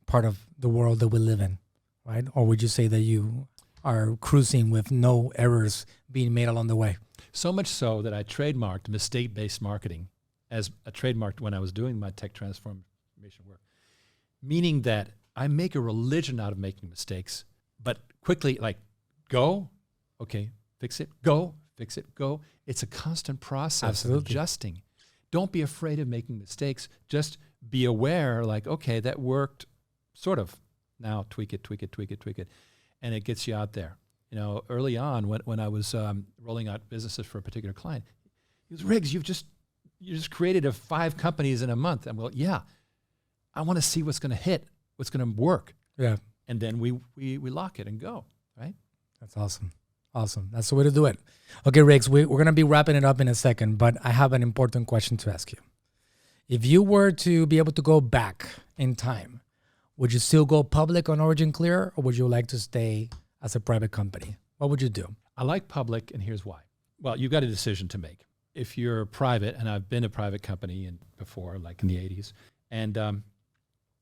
S1: part of the world that we live in, right? Or would you say that you are cruising with no errors being made along the way?
S2: So much so that I trademarked mistake-based marketing as a trademark when I was doing my tech transformation work, meaning that I make a religion out of making mistakes, but quickly, like, go, okay, fix it, go, fix it, go. It's a constant process
S1: Absolutely.
S2: of adjusting. Don't be afraid of making mistakes. Just be aware, like, okay, that worked, sort of. Now tweak it. And it gets you out there. Early on when I was rolling out businesses for a particular client, he goes, Riggs, you just created 5 companies in a month. And well, yeah, I want to see what's going to hit, what's going to work.
S1: Yeah.
S2: And then we lock it and go, right?
S1: That's awesome. Awesome. That's the way to do it. Okay, Riggs, we're going to be wrapping it up in a second, but I have an important question to ask you. If you were to be able to go back in time, would you still go public on OriginClear, or would you like to stay as a private company? What would you do?
S2: I like public, and here's why. Well, you've got a decision to make. If you're private, and I've been a private company before, like in the 80s, and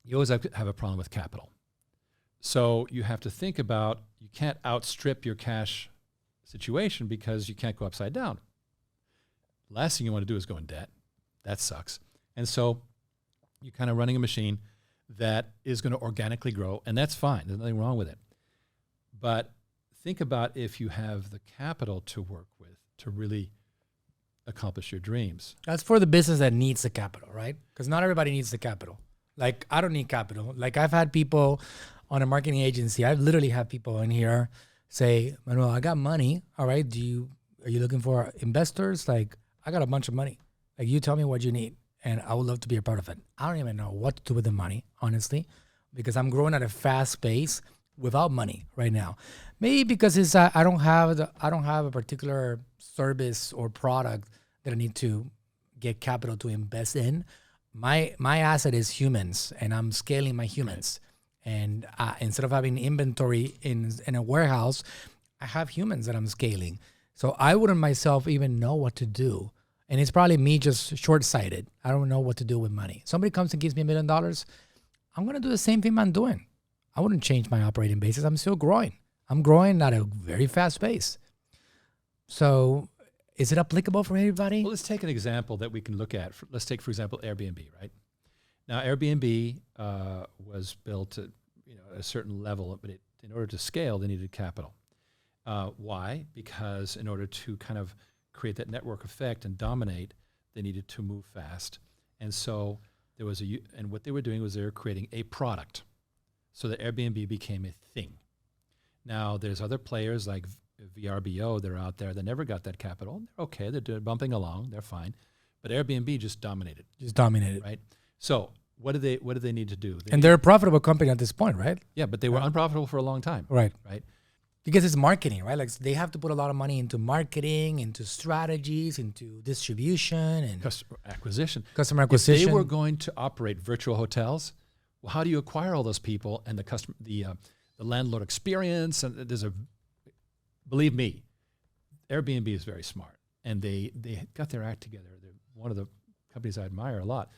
S2: you always have a problem with capital. So you have to think about, you can't outstrip your cash situation because you can't go upside down. Last thing you want to do is go in debt. That sucks. And so you're kind of running a machine that is going to organically grow, and that's fine. There's nothing wrong with it. But think about if you have the capital to work with to really accomplish your dreams.
S1: That's for the business that needs the capital, right? Because not everybody needs the capital. Like, I don't need capital. Like, I've had people on a marketing agency, I've literally had people in here say, Manuel, I got money. All right. Are you looking for investors? Like, I got a bunch of money. Like, you tell me what you need, and I would love to be a part of it. I don't even know what to do with the money, honestly, because I'm growing at a fast pace without money right now. Maybe because it's I don't have a particular service or product that I need to get capital to invest in. My asset is humans, and I'm scaling my humans. And instead of having inventory in a warehouse, I have humans that I'm scaling. So I wouldn't myself even know what to do. And it's probably me just short-sighted. I don't know what to do with money. Somebody comes and gives me $1 million, I'm going to do the same thing I'm doing. I wouldn't change my operating basis. I'm still growing. I'm growing at a very fast pace. So is it applicable for everybody?
S2: Well, let's take an example that we can look at. Let's take, for example, Airbnb, right? Now, Airbnb was built at a certain level, but in order to scale, they needed capital. Why? Because in order to kind of create that network effect and dominate, they needed to move fast. And so there was and what they were doing was they were creating a product so that Airbnb became a thing. Now, there's other players like VRBO that are out there that never got that capital. They're okay. They're bumping along. They're fine. But Airbnb just dominated. Right? So what do they need to do? They're a
S1: profitable company at this point, right?
S2: Yeah, but they were unprofitable for a long time.
S1: Right. Because it's marketing, right? Like they have to put a lot of money into marketing, into strategies, into distribution, and
S2: Customer acquisition.
S1: customer acquisition.
S2: If they were going to operate virtual hotels, well, how do you acquire all those people and the customer, the landlord experience? And believe me, Airbnb is very smart, and they got their act together. They're one of the companies I admire a lot.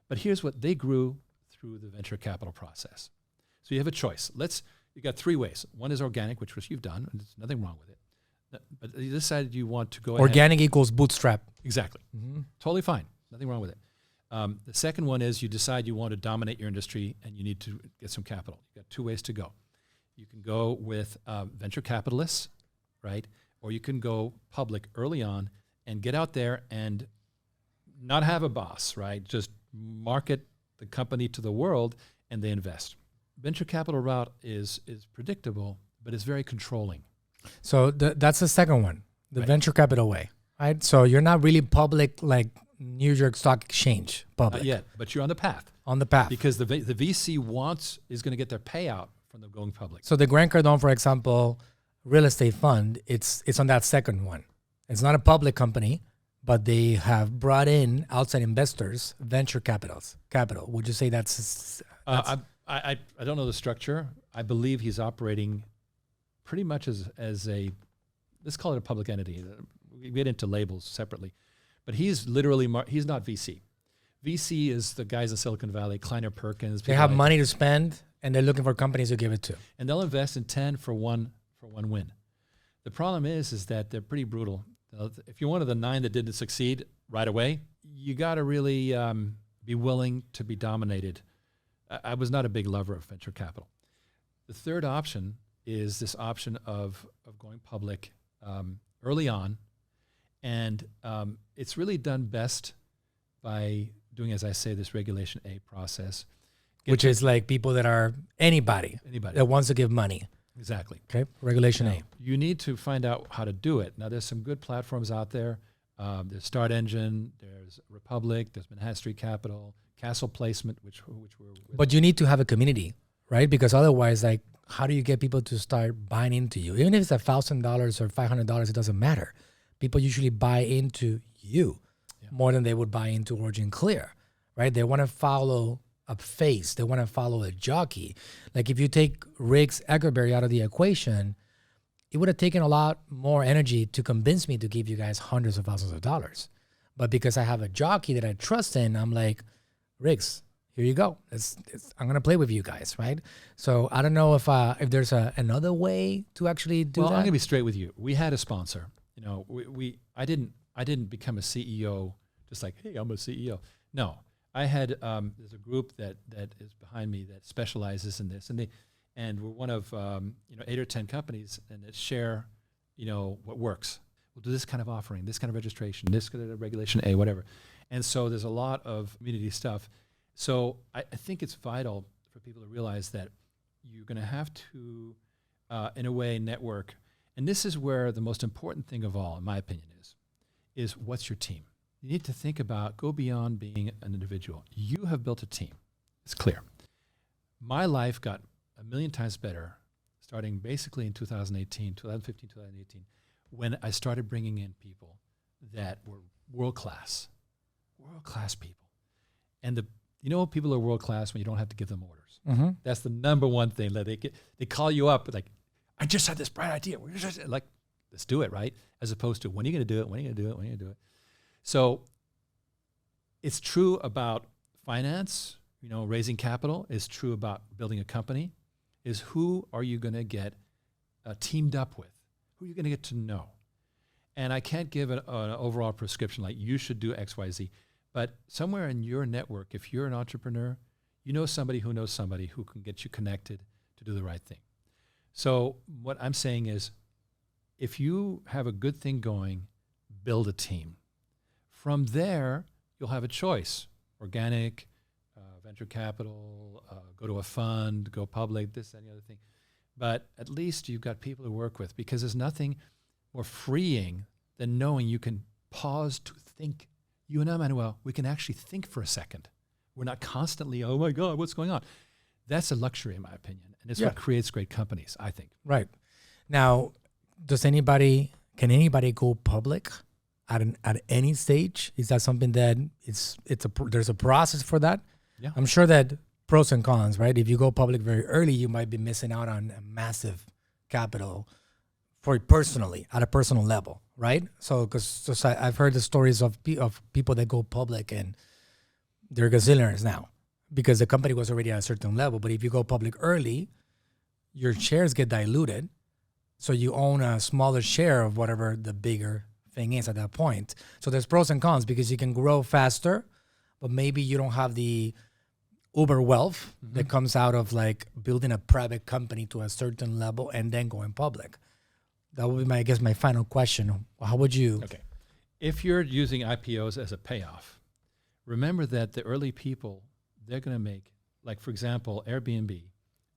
S2: But here's what they grew through the venture capital process. So you have a choice. You got three ways. One is organic, which you've done, and there's nothing wrong with it. But you decided you want to go
S1: organic equals bootstrap.
S2: Exactly. Totally fine. Nothing wrong with it. The second one is you decide you want to dominate your industry and you need to get some capital. You've got two ways to go. You can go with venture capitalists, right? Or you can go public early on and get out there and not have a boss, right? Just market the company to the world and they invest. Venture capital route is predictable, but it's very controlling.
S1: So that's the second one, the
S2: Right.
S1: venture capital way, right? So you're not really public like New York Stock Exchange public.
S2: Not yet, but you're on the path.
S1: On the path.
S2: Because the VC is going to get their payout from them going public.
S1: So the Grant Cardone, for example, real estate fund, it's on that second one. It's not a public company, but they have brought in outside investors, venture capital. Would you say that's
S2: I don't know the structure. I believe he's operating pretty much as a, let's call it a public entity. We get into labels separately. But he's literally, he's not VC. VC is the guys in Silicon Valley, Kleiner Perkins.
S1: they have money to spend and they're looking for companies to give it to.
S2: And they'll invest in 10 for one win. The problem is that they're pretty brutal. If you're one of the 9 that didn't succeed right away, you got to really be willing to be dominated. I was not a big lover of venture capital. The third option is this option of going public early on. And it's really done best by doing, as I say, this Regulation A process.
S1: Which is like people that are anybody that wants to give money.
S2: Exactly.
S1: Okay, Regulation A.
S2: You need to find out how to do it. Now, there's some good platforms out there. There's Start Engine, there's Republic, there's Manhattan Street Capital, Castle Placement, which we're with.
S1: But you need to have a community, right? Because otherwise, like, how do you get people to start buying into you? Even if it's $1,000 or $500, it doesn't matter. People usually buy into you more than they would buy into OriginClear, right? They want to follow a face. They want to follow a jockey. Like if you take Rick's Eckleberry out of the equation, it would have taken a lot more energy to convince me to give you guys hundreds of thousands of dollars. But because I have a jockey that I trust in, I'm like, Rick's, here you go. I'm going to play with you guys, right? So I don't know if there's another way to actually do that.
S2: Well, I'm going to be straight with you. We had a sponsor. You know, I didn't become a CEO just like, hey, I'm a CEO. No, I had there's a group that is behind me that specializes in this, and we're one of 8 or 10 companies and that share what works. We'll do this kind of offering, this kind of registration, this kind of Regulation A, whatever. And so there's a lot of community stuff. So I think it's vital for people to realize that you're going to have to, in a way, network. And this is where the most important thing of all, in my opinion, is what's your team? You need to think about, go beyond being an individual. You have built a team. It's clear. My life got a million times better starting basically in 2015, 2018, when I started bringing in people that were world-class people. And people are world-class when you don't have to give them orders.
S1: Mm-hmm.
S2: That's the number one thing. That they call you up like, I just had this bright idea. Like, let's do it, right? As opposed to, when are you going to do it? When are you going to do it? When are you going to do it? So it's true about finance, raising capital. It's true about building a company. Is who are you going to get teamed up with? Who are you going to get to know? And I can't give an overall prescription like you should do X, Y, Z. But somewhere in your network, if you're an entrepreneur, you know somebody who knows somebody who can get you connected to do the right thing. So what I'm saying is, if you have a good thing going, build a team. From there, you'll have a choice: organic, venture capital, go to a fund, go public, this, any other thing. But at least you've got people to work with, because there's nothing more freeing than knowing you can pause to think. You and I, Manuel, we can actually think for a second. We're not constantly, oh my God, what's going on? That's a luxury, in my opinion. And it's what creates great companies, I think.
S1: Right. Now, can anybody go public at any stage? Is that something that there's a process for that?
S2: Yeah.
S1: I'm sure that pros and cons, right? If you go public very early, you might be missing out on a massive capital for personally at a personal level, right? So, because I've heard the stories of people that go public and they're gazillionaires now because the company was already at a certain level. But if you go public early, your shares get diluted. So you own a smaller share of whatever the bigger thing is at that point. So there's pros and cons because you can grow faster, but maybe you don't have the uber wealth that comes out of like building a private company to a certain level and then going public. That would be my final question. How would you?
S2: Okay. If you're using IPOs as a payoff, remember that the early people, they're going to make, like for example, Airbnb,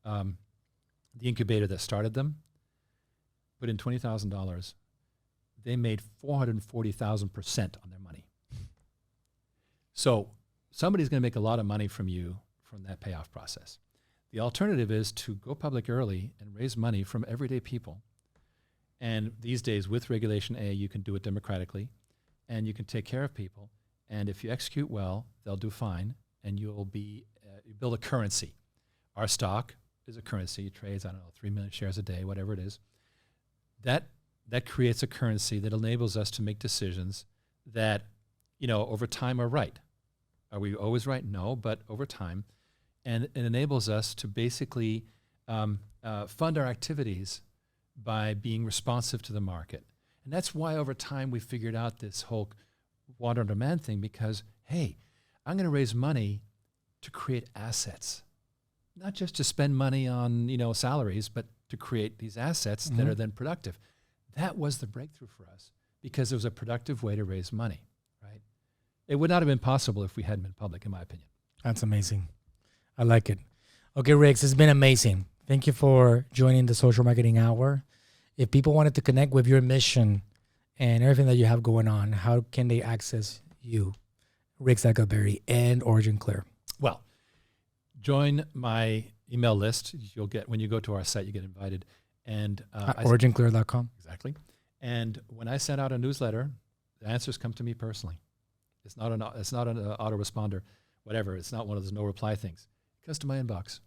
S2: the incubator that started them, put in $20,000, they made 440,000% on their money. So somebody's going to make a lot of money from you from that payoff process. The alternative is to go public early and raise money from everyday people. And these days with Regulation A, you can do it democratically and you can take care of people. And if you execute well, they'll do fine and you'll be, you build a currency. Our stock is a currency. It trades, 3 million shares a day, whatever it is. That creates a currency that enables us to make decisions that, over time are right. Are we always right? No, but over time. And it enables us to basically fund our activities by being responsive to the market. And that's why over time we figured out this whole water on demand thing because, hey, I'm going to raise money to create assets, not just to spend money on, salaries, but to create these assets that are then productive. That was the breakthrough for us because it was a productive way to raise money, right? It would not have been possible if we hadn't been public, in my opinion.
S1: That's amazing. I like it. Okay, Riggs, it's been amazing. Thank you for joining the Social Marketing Hour. If people wanted to connect with your mission and everything that you have going on, how can they access you, Riggs Eckleberry and OriginClear?
S2: Well, join my email list. You'll get, when you go to our site, you get invited. And
S1: OriginClear.com.
S2: Exactly. And when I send out a newsletter, the answers come to me personally. It's not an autoresponder, whatever. It's not one of those no reply things. It goes to my inbox.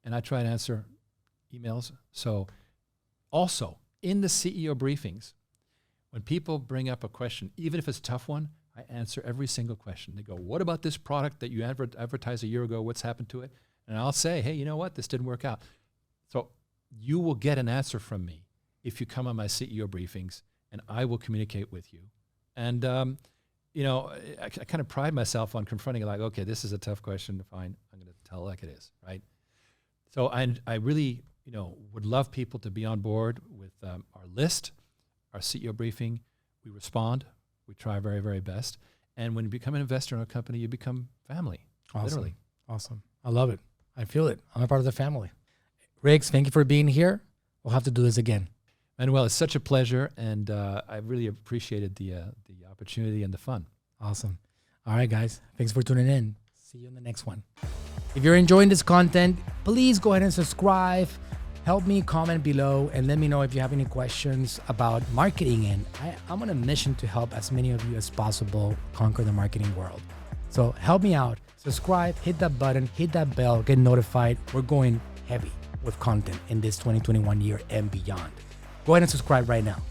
S2: And I try and answer emails. So also in the CEO briefings, when people bring up a question, even if it's a tough one, I answer every single question. They go, what about this product that you advertised a year ago? What's happened to it? And I'll say, hey, you know what? This didn't work out. So you will get an answer from me if you come on my CEO briefings, and I will communicate with you. And, I kind of pride myself on confronting it like, okay, this is a tough question. Fine, I'm going to tell it like it is, right? So I really, would love people to be on board with our list, our CEO briefing. We respond. We try very, very best. And when you become an investor in a company, you become family, literally.
S1: Awesome. I love it. I feel it. I'm a part of the family. Riggs, thank you for being here. We'll have to do this again.
S2: Manuel, it's such a pleasure, and I really appreciated the opportunity and the fun.
S1: Awesome. All right, guys. Thanks for tuning in. See you in the next one. If you're enjoying this content, please go ahead and subscribe. Help me comment below and let me know if you have any questions about marketing. And I'm on a mission to help as many of you as possible conquer the marketing world. So help me out. Subscribe, hit that button, hit that bell, get notified. We're going heavy with content in this 2021 year and beyond. Go ahead and subscribe right now.